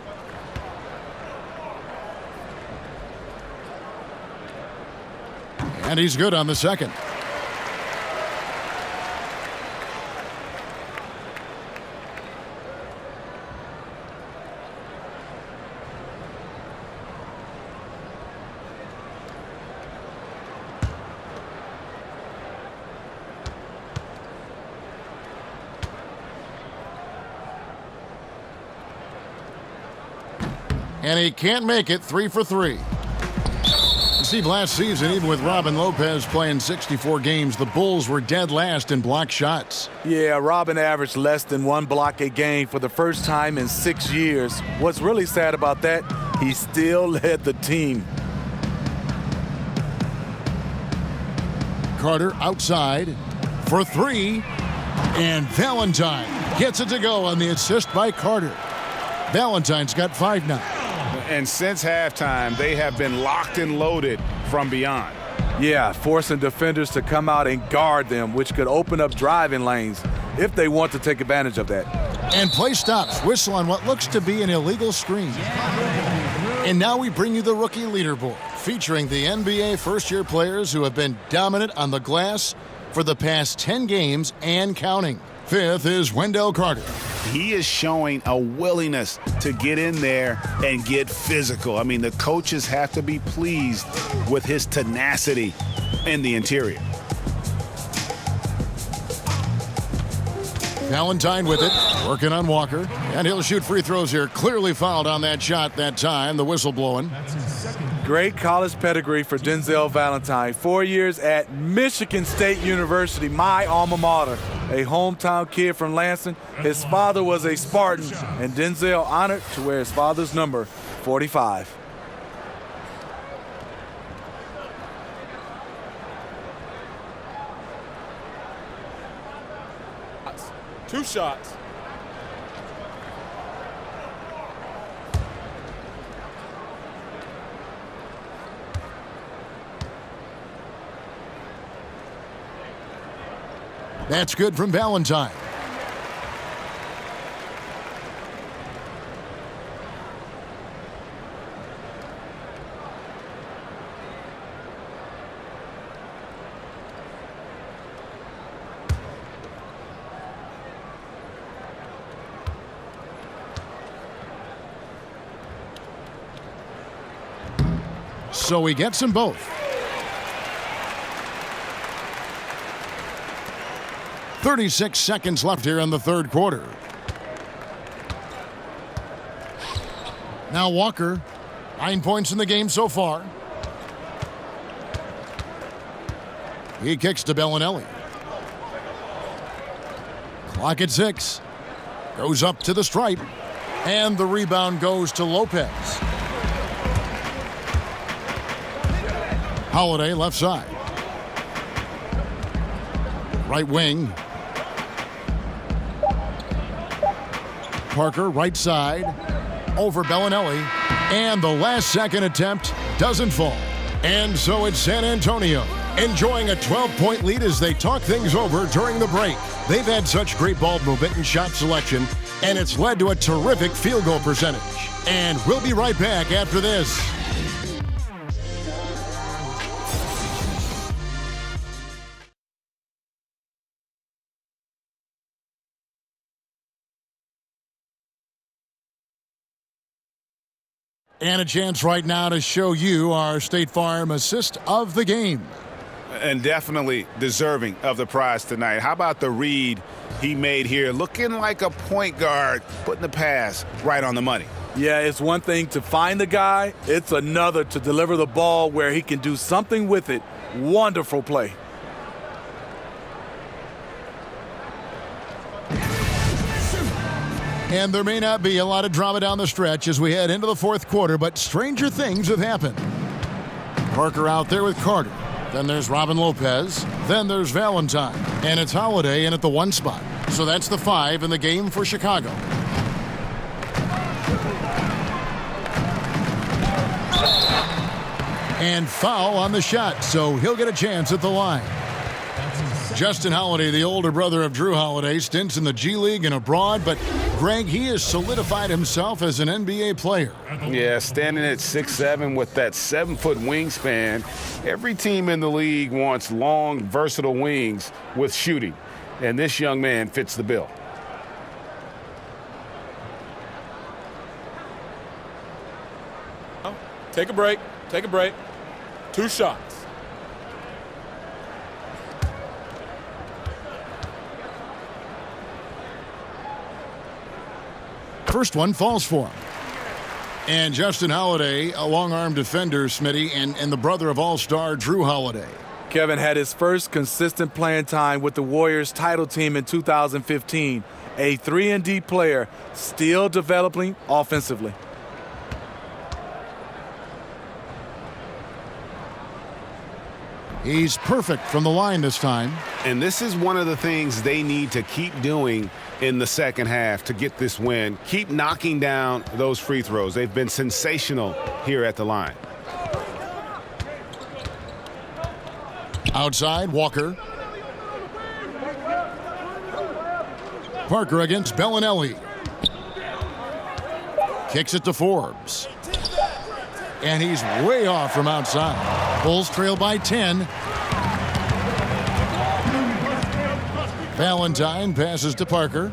E: And he's good on the second. And he can't make it. 3 for 3. Steve, last season, even with Robin Lopez playing 64 games, the Bulls were dead last in block shots.
D: Yeah, Robin averaged less than 1 block a game for the first time in 6 years. What's really sad about that, he still led the team.
E: Carter outside for 3. And Valentine gets it to go on the assist by Carter. Valentine's got 5 now.
F: And since halftime, they have been locked and loaded from beyond.
D: Yeah, forcing defenders to come out and guard them, which could open up driving lanes if they want to take advantage of that.
E: And play stops. Whistle on what looks to be an illegal screen. And now we bring you the rookie leaderboard, featuring the NBA first-year players who have been dominant on the glass for the past 10 games and counting. 5th is Wendell Carter.
F: He is showing a willingness to get in there and get physical. I mean, the coaches have to be pleased with his tenacity in the interior.
E: Valentine with it, working on Walker. And he'll shoot free throws here. Clearly fouled on that shot that time. The whistle blowing.
D: Great college pedigree for Denzel Valentine. 4 years at Michigan State University, my alma mater. A hometown kid from Lansing. His father was a Spartan, and Denzel honored to wear his father's number, 45.
H: Two shots.
E: That's good from Valentine. So he gets them both. 36 seconds left here in the third quarter. Now Walker, 9 points in the game so far. He kicks to Bellinelli. Clock at 6. Goes up to the stripe. And the rebound goes to Lopez. Holiday left side. Right wing. Parker right side. Over Bellinelli. And the last second attempt doesn't fall. And so it's San Antonio enjoying a 12-point lead as they talk things over during the break. They've had such great ball movement and shot selection, and it's led to a terrific field goal percentage. And we'll be right back after this. And a chance right now to show you our State Farm assist of the game.
F: And definitely deserving of the prize tonight. How about the read he made here? Looking like a point guard, putting the pass right on the money.
D: Yeah, it's one thing to find the guy. It's another to deliver the ball where he can do something with it. Wonderful play.
E: And there may not be a lot of drama down the stretch as we head into the fourth quarter, but stranger things have happened. Parker out there with Carter. Then there's Robin Lopez. Then there's Valentine. And it's Holiday in at the 1 spot. So that's the 5 in the game for Chicago. And foul on the shot, so he'll get a chance at the line. Justin Holiday, the older brother of Drew Holiday, stints in the G League and abroad, but Greg, he has solidified himself as an NBA player.
F: Yeah, standing at 6'7" with that 7-foot wingspan. Every team in the league wants long, versatile wings with shooting, and this young man fits the bill.
H: Take a break. Take a break. 2 shots.
E: First one falls for him. And Justin Holiday, a long-arm defender, Smitty, and the brother of All-Star Drew Holiday.
D: Kevin had his first consistent playing time with the Warriors title team in 2015. A 3-and-D player, still developing offensively.
E: He's perfect from the line this time.
F: And this is one of the things they need to keep doing in the second half to get this win. Keep knocking down those free throws. They've been sensational here at the line.
E: Outside, Walker. Parker against Bellinelli. Kicks it to Forbes. And he's way off from outside. Bulls trail by 10. Valentine passes to Parker.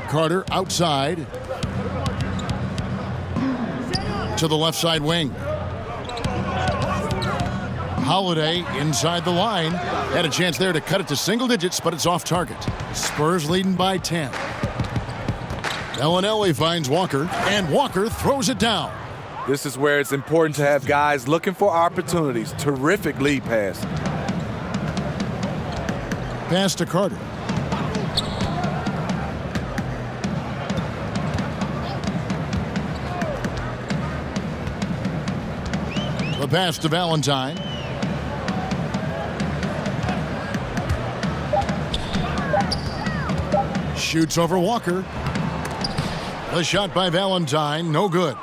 E: Carter outside. To the left side wing. Holiday inside the line. Had a chance there to cut it to single digits, but it's off target. Spurs leading by 10. Bellinelli finds Walker, and Walker throws it down.
D: This is where it's important to have guys looking for opportunities. Terrific lead pass.
E: Pass to Carter. The pass to Valentine. Shoots over Walker. The shot by Valentine, no good.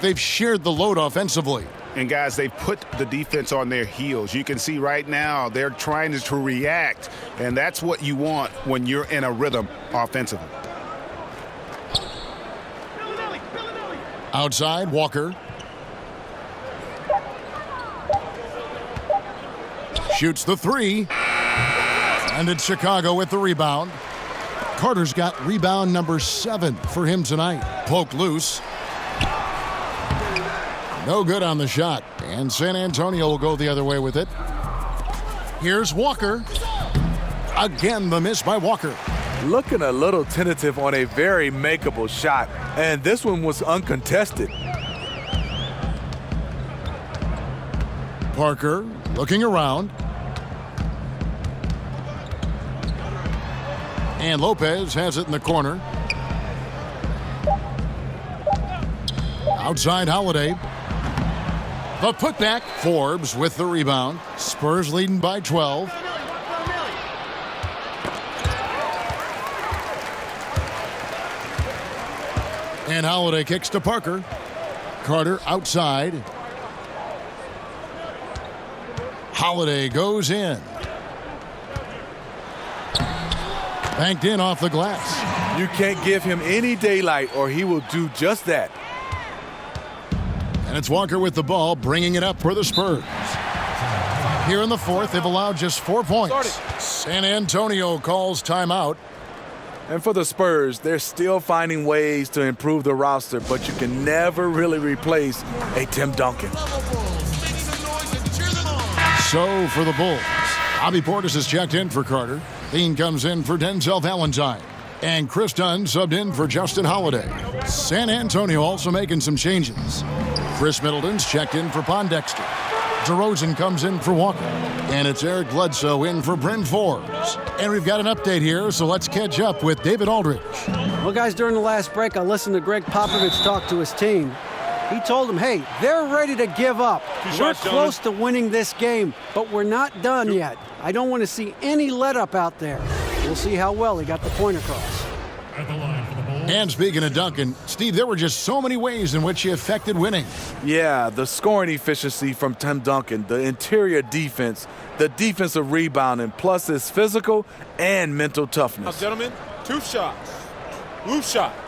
E: They've shared the load offensively.
F: And guys, they've put the defense on their heels. You can see right now they're trying to react, and that's what you want when you're in a rhythm offensively.
E: Outside, Walker. Shoots the three. And it's Chicago with the rebound. Carter's got rebound number 7 for him tonight. Poked loose. No good on the shot. And San Antonio will go the other way with it. Here's Walker. Again, the miss by Walker.
D: Looking a little tentative on a very makeable shot. And this one was uncontested.
E: Parker looking around. And Lopez has it in the corner. Outside, Holiday. The putback. Forbes with the rebound. Spurs leading by 12. And Holiday kicks to Parker. Carter outside. Holiday goes in. Banked in off the glass.
D: You can't give him any daylight or he will do just that.
E: And it's Walker with the ball, bringing it up for the Spurs. Here in the fourth, they've allowed just 4 points. San Antonio calls timeout.
D: And for the Spurs, they're still finding ways to improve the roster, but you can never really replace a Tim Duncan.
E: So for the Bulls, Bobby Portis has checked in for Carter. Dean comes in for Denzel Valentine. And Chris Dunn subbed in for Justin Holiday. San Antonio also making some changes. Chris Middleton's checked in for Pondexter. DeRozan comes in for Walker. And it's Eric Bledsoe in for Bryn Forbes. And we've got an update here, so let's catch up with David Aldridge.
G: Well, guys, during the last break, I listened to Greg Popovich talk to his team. He told them, hey, they're ready to give up. We're close to winning this game, but we're not done yet. I don't want to see any let-up out there. We'll see how well he got the point across.
M: At the line for the Bulls.
E: And speaking of Duncan, Steve, there were just so many ways in which he affected winning.
D: Yeah, the scoring efficiency from Tim Duncan, the interior defense, the defensive rebounding, plus his physical and mental toughness.
H: Now, gentlemen, 2 shots. Loose shots.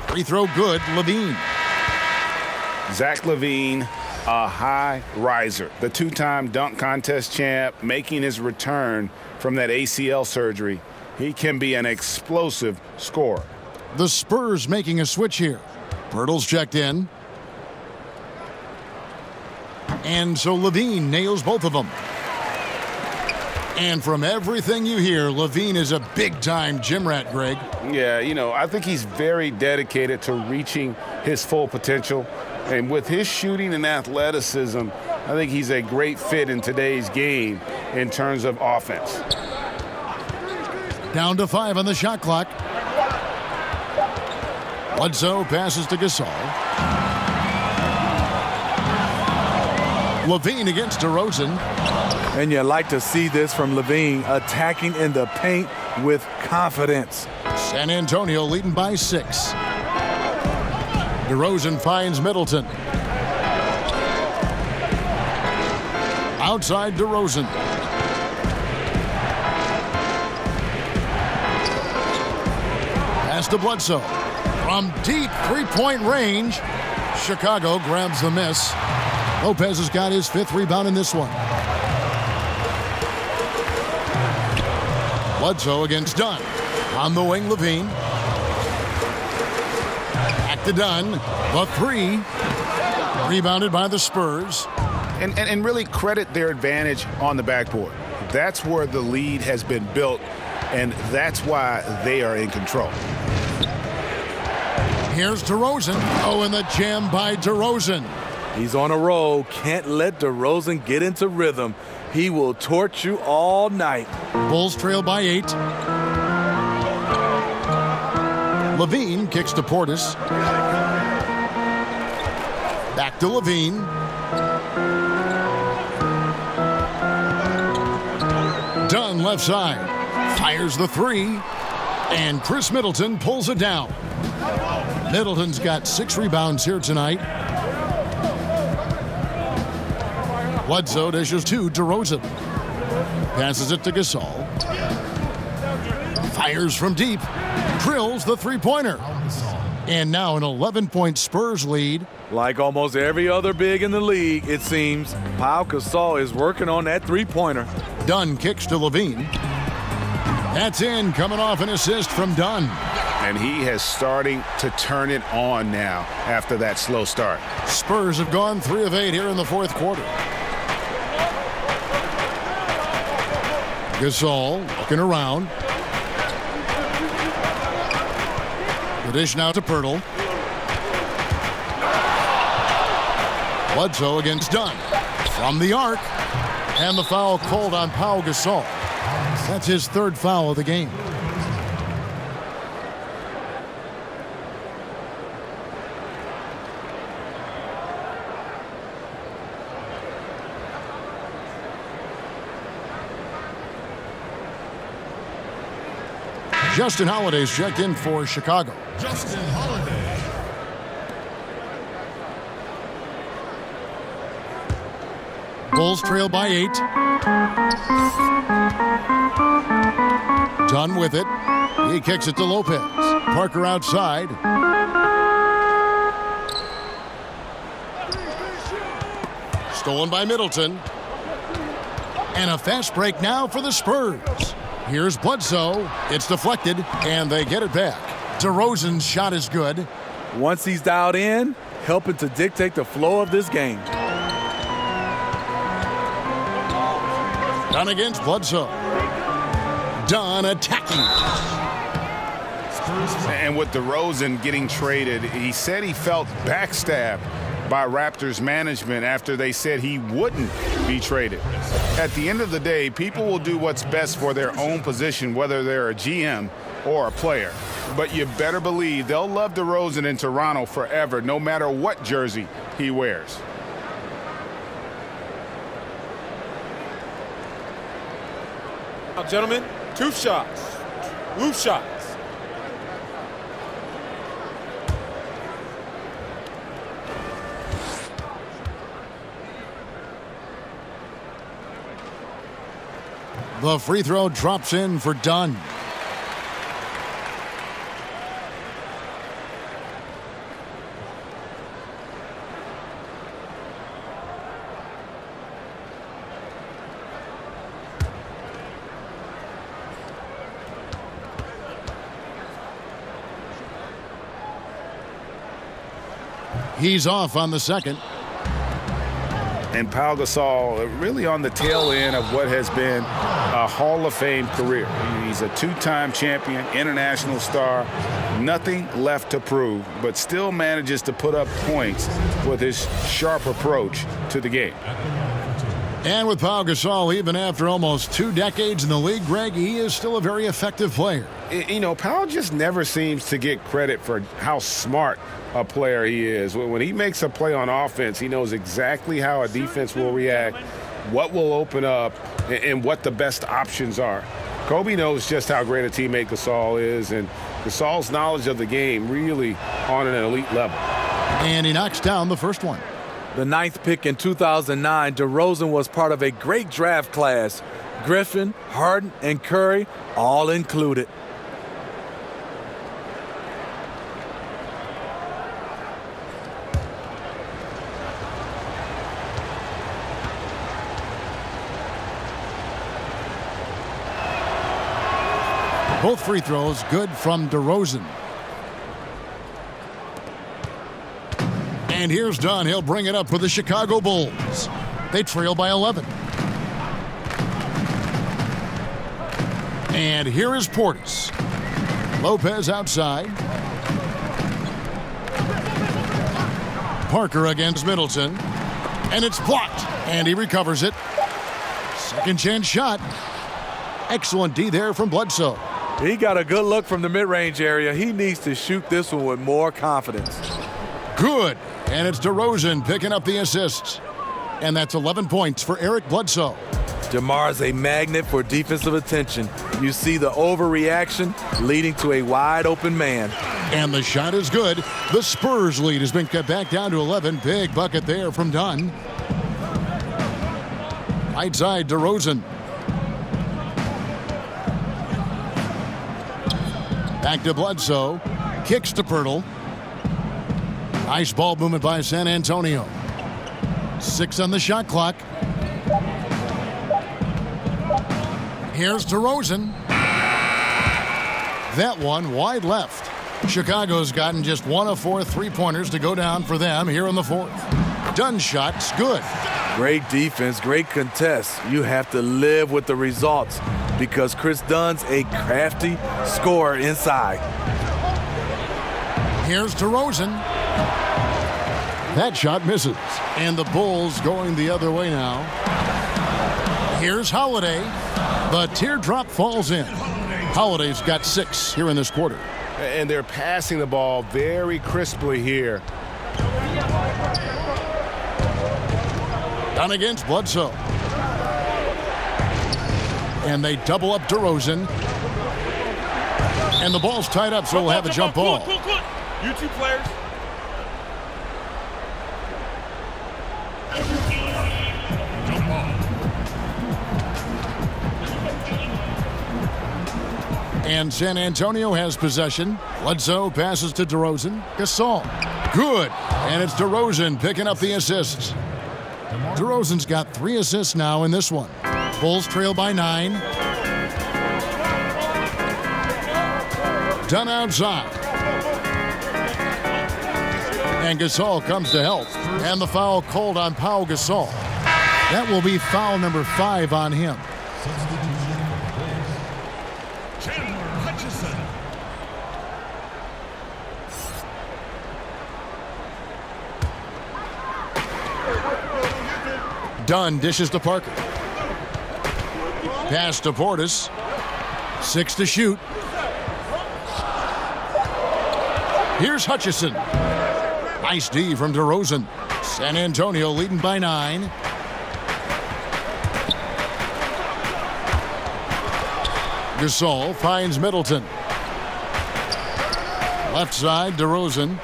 E: Free throw good, Levine.
F: Zach LaVine, a high riser, the 2-time dunk contest champ, making his return from that ACL surgery. He can be an explosive scorer.
E: The Spurs making a switch here. Pirtle's checked in. And so Levine nails both of them. And from everything you hear, Levine is a big-time gym rat, Greg.
F: Yeah, you know, I think he's very dedicated to reaching his full potential. And with his shooting and athleticism, I think he's a great fit in today's game in terms of offense.
E: Down to 5 on the shot clock. Bledsoe passes to Gasol. Levine against DeRozan.
D: And you like to see this from Levine, attacking in the paint with confidence.
E: San Antonio leading by 6. DeRozan finds Middleton. Outside DeRozan. Pass to Bledsoe. From deep three-point range, Chicago grabs the miss. Lopez has got his 5th rebound in this one. Bledsoe against Dunn. On the wing, Levine. Back to Dunn. The 3. Rebounded by the Spurs.
F: And really credit their advantage on the backboard. That's where the lead has been built, and that's why they are in control.
E: Here's DeRozan. Oh, and the jam by DeRozan.
D: He's on a roll. Can't let DeRozan get into rhythm. He will torch you all night.
E: Bulls trail by 8. Levine kicks to Portis. Back to Levine. Dunn left side. Fires the three. And Chris Middleton pulls it down. Middleton's got 6 rebounds here tonight. Bledsoe dishes to DeRozan. Passes it to Gasol. Fires from deep. Drills the three-pointer. And now an 11-point Spurs lead.
D: Like almost every other big in the league, it seems, Pau Gasol is working on that three-pointer.
E: Dunn kicks to Levine. That's in, coming off an assist from Dunn.
F: And he has starting to turn it on now after that slow start.
E: Spurs have gone 3 of 8 here in the fourth quarter. Gasol looking around. The dish now to Pirtle. Bledsoe against Dunn. From the arc. And the foul called on Pau Gasol. That's his 3rd foul of the game. Justin Holiday's checked in for Chicago.
M: Justin Holiday.
E: Bulls trail by 8. Dunn with it. He kicks it to Lopez. Parker outside. Stolen by Middleton. And a fast break now for the Spurs. Here's Bledsoe. It's deflected, and they get it back. DeRozan's shot is good.
D: Once he's dialed in, helping to dictate the flow of this game.
E: Dunn against Bledsoe. Dunn attacking.
F: And with DeRozan getting traded, he said he felt backstabbed by Raptors management after they said he wouldn't be traded. At the end of the day, people will do what's best for their own position, whether they're a GM or a player. But you better believe they'll love DeRozan in Toronto forever, no matter what jersey he wears.
H: Now, gentlemen, 2 shots. Loop shots.
E: The free throw drops in for Dunn. He's off on the second.
F: And Pau Gasol really on the tail end of what has been a Hall of Fame career. He's a 2-time champion, international star, nothing left to prove, but still manages to put up points with his sharp approach to the game.
E: And with Pau Gasol, even after almost 2 decades in the league, Greg, he is still a very effective player.
F: You know, Pau just never seems to get credit for how smart a player he is. When he makes a play on offense, he knows exactly how a defense will react, what will open up, and what the best options are. Kobe knows just how great a teammate Gasol is, and Gasol's knowledge of the game really on an elite level.
E: And he knocks down the first one.
D: The 9th pick in 2009, DeRozan was part of a great draft class. Griffin, Harden, and Curry all included.
E: Both free throws good from DeRozan. And here's Dunn. He'll bring it up for the Chicago Bulls. They trail by 11. And here is Portis. Lopez outside. Parker against Middleton. And it's blocked. And he recovers it. Second chance shot. Excellent D there from Bledsoe.
D: He got a good look from the mid-range area. He needs to shoot this one with more confidence.
E: Good. And it's DeRozan picking up the assists. And that's 11 points for Eric Bledsoe.
D: DeMar's a magnet for defensive attention. You see the overreaction leading to a wide open man.
E: And the shot is good. The Spurs lead has been cut back down to 11. Big bucket there from Dunn. Right side, DeRozan. Back to Bledsoe. Kicks to Pirtle. Nice ball movement by San Antonio. 6 on the shot clock. Here's DeRozan. That one wide left. Chicago's gotten just 1 of 4 three-pointers to go down for them here in the fourth. Dunn's shot's good.
D: Great defense, great contest. You have to live with the results because Chris Dunn's a crafty scorer inside.
E: Here's DeRozan. That shot misses. And the Bulls going the other way now. Here's Holiday. The teardrop falls in. Holiday's got 6 here in this quarter.
F: And they're passing the ball very crisply here.
E: Done against Bledsoe. And they double up DeRozan. And the ball's tied up, so we'll have a jump ball.
H: You two players.
M: Jump ball.
E: And San Antonio has possession. Bledsoe passes to DeRozan. Gasol. Good. And it's DeRozan picking up the assists. DeRozan's got 3 assists now in this one. Bulls trail by 9. Dunn outside. And Gasol comes to help. And the foul called on Pau Gasol. That will be foul number 5 on him. Dunn dishes to Parker. Pass to Portis. 6 to shoot. Here's Hutchison. Nice D from DeRozan. San Antonio leading by 9. Gasol finds Middleton. Left side, DeRozan.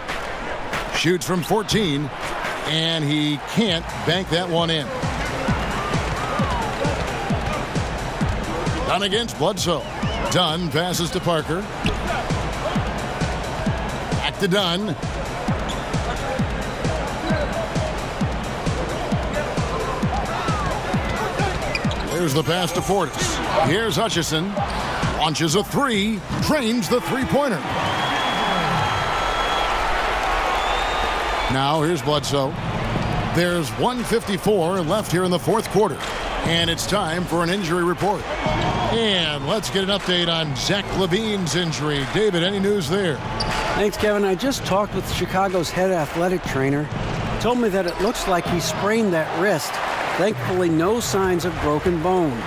E: Shoots from 14. And he can't bank that one in. Dunn against Bledsoe. Dunn passes to Parker. Back to Dunn. There's the pass to Portis. Here's Hutchison. Launches a 3. Drains the three-pointer. Now here's Bledsoe. There's 1:54 left here in the fourth quarter. And it's time for an injury report. And let's get an update on Zach LaVine's injury. David, any news there?
G: Thanks, Kevin. I just talked with Chicago's head athletic trainer. He told me that it looks like he sprained that wrist. Thankfully, no signs of broken bones.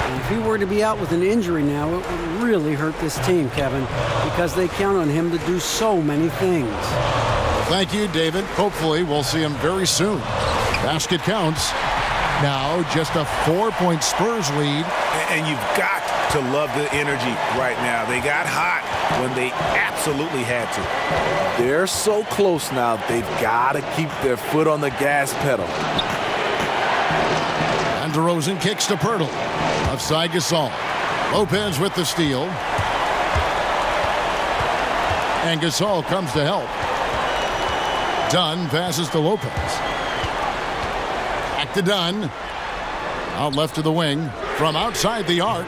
G: And if he were to be out with an injury now, it would really hurt this team, Kevin, because they count on him to do so many things.
E: Thank you, David. Hopefully, we'll see him very soon. Basket counts. Now, just a 4-point Spurs lead.
F: And you've got to love the energy right now. They got hot when they absolutely had to.
D: They're so close now, they've got to keep their foot on the gas pedal.
E: And DeRozan kicks to Pirtle. Left side Gasol. Lopez with the steal. And Gasol comes to help. Dunn passes to Lopez. Back to Dunn. Out left to the wing. From outside the arc.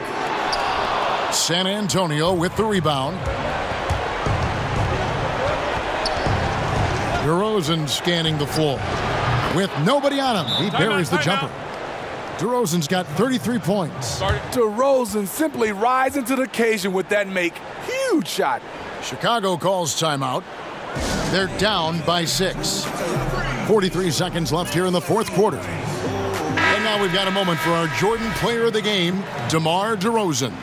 E: San Antonio with the rebound. DeRozan scanning the floor. With nobody on him, he buries the jumper. DeRozan's got 33 points.
D: DeRozan simply rising to the occasion with that huge shot.
E: Chicago calls timeout. They're down by 6. 43 seconds left here in the fourth quarter. And now we've got a moment for our Jordan player of the game, DeMar DeRozan.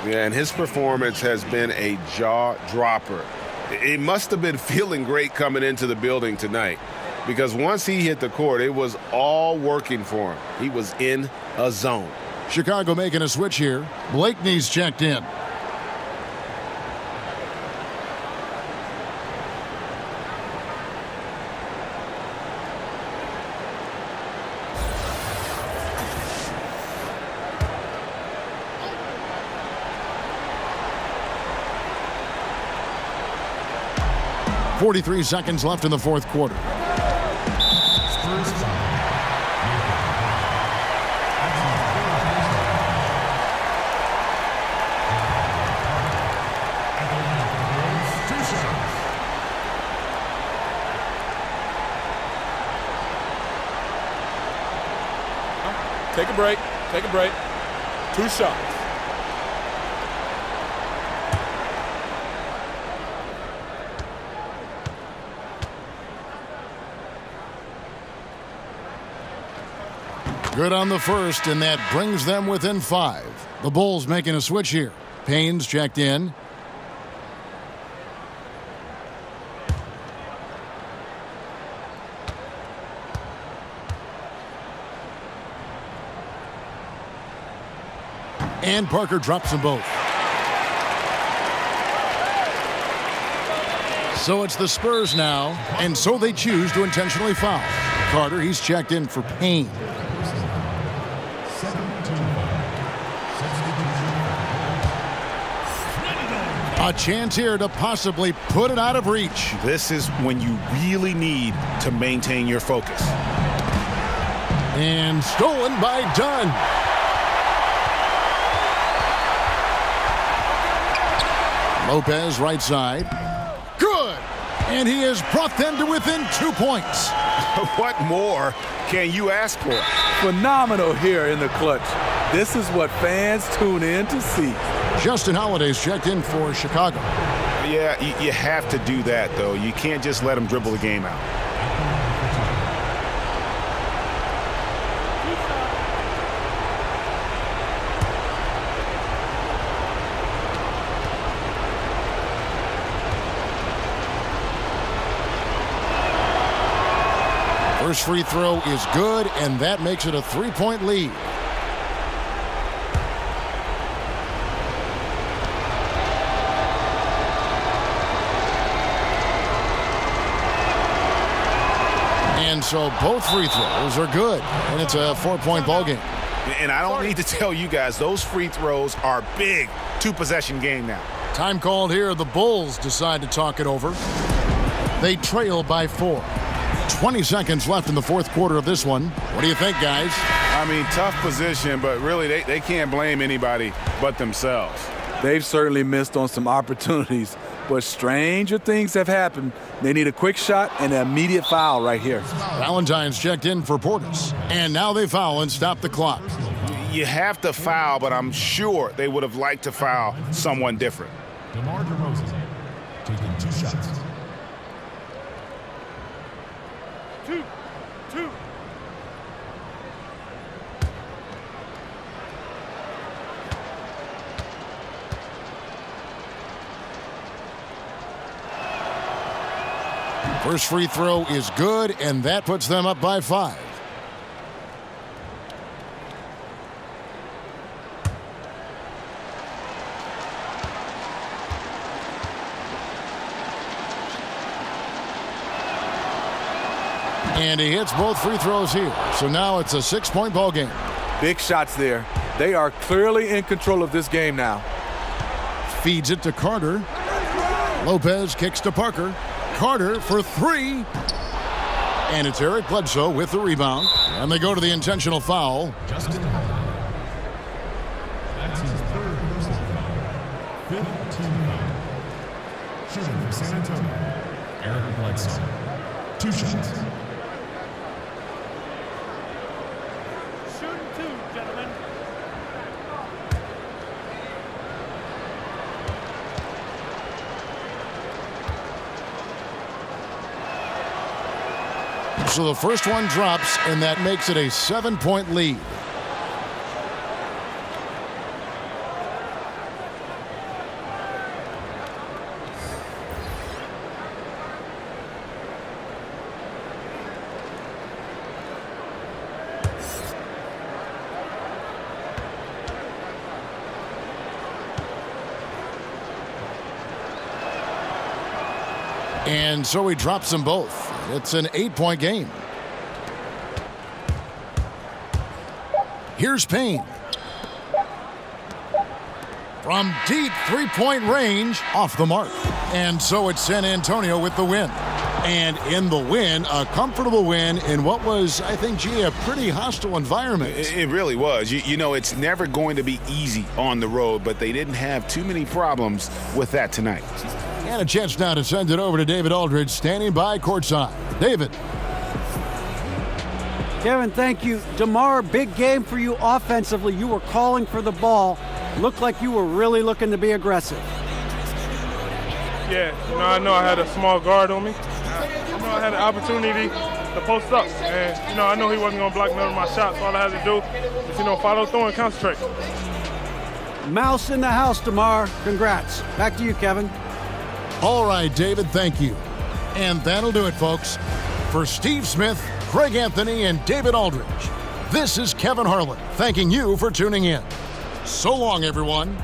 F: Yeah, and his performance has been a jaw-dropper. It must have been feeling great coming into the building tonight, because once he hit the court, it was all working for him. He was in a zone.
E: Chicago making a switch here. Blakeney's checked in. .43 seconds left in the fourth quarter.
H: Take a break. Take a break. 2 shots.
E: Good on the first, and that brings them within 5. The Bulls making a switch here. Payne's checked in. And Parker drops them both. So it's the Spurs now, and so they choose to intentionally foul. Carter, he's checked in for Payne. A chance here to possibly put it out of reach.
F: This is when you really need to maintain your focus.
E: And stolen by Dunn. Lopez right side. Good. And he has brought them to within 2 points.
F: What more can you ask for?
D: Phenomenal here in the clutch. This is what fans tune in to see.
E: Justin Holiday's checked in for Chicago.
F: Yeah, you have to do that, though. You can't just let him dribble the game out.
E: First free throw is good, and that makes it a 3-point lead. And so both free throws are good, and it's a 4-point ball game.
F: And I don't need to tell you guys, those free throws are big. 2-possession game now.
E: Time called here. The Bulls decide to talk it over. They trail by 4. 20 seconds left in the fourth quarter of this one. What do you think, guys?
F: I mean, tough position, but really they can't blame anybody but themselves.
D: They've certainly missed on some opportunities, but stranger things have happened. They need a quick shot and an immediate foul right here.
E: Valentine's checked in for Portis. And now they foul and stop the clock.
F: You have to foul, but I'm sure they would have liked to foul someone different.
M: DeMar DeRozan taking 2 shots.
I: 2.
E: First free throw is good, and that puts them up by 5. And he hits both free throws here. So now it's a 6-point ball game.
D: Big shots there. They are clearly in control of this game now.
E: Feeds it to Carter. Lopez kicks to Parker. Carter for 3. And it's Eric Bledsoe with the rebound. And they go to the intentional foul.
M: Justin Holiday. That's his 3rd personal foul. 5th team foul. Shooting for San Antonio, Eric Bledsoe. 2 shots.
I: Shooting 2, gentlemen.
E: So the first one drops, and that makes it a 7-point lead. And so he drops them both. It's an 8-point game. Here's Payne. From deep three-point range, off the mark. And so it's San Antonio with the win. And in the win, a comfortable win in what was, I think, a pretty hostile environment.
F: It really was. You know, it's never going to be easy on the road, but they didn't have too many problems with that tonight.
E: And a chance now to send it over to David Aldridge, standing by courtside. David.
G: Kevin, thank you. DeMar, big game for you offensively. You were calling for the ball. Looked like you were really looking to be aggressive.
K: Yeah, I know I had a small guard on me. I know I had an opportunity to post up. And, I know he wasn't going to block none of my shots. All I had to do is, follow through and concentrate.
G: Mouse in the house, DeMar. Congrats. Back to you, Kevin.
E: All right, David, thank you. And that'll do it, folks. For Steve Smith, Craig Anthony, and David Aldridge, this is Kevin Harlan thanking you for tuning in. So long, everyone.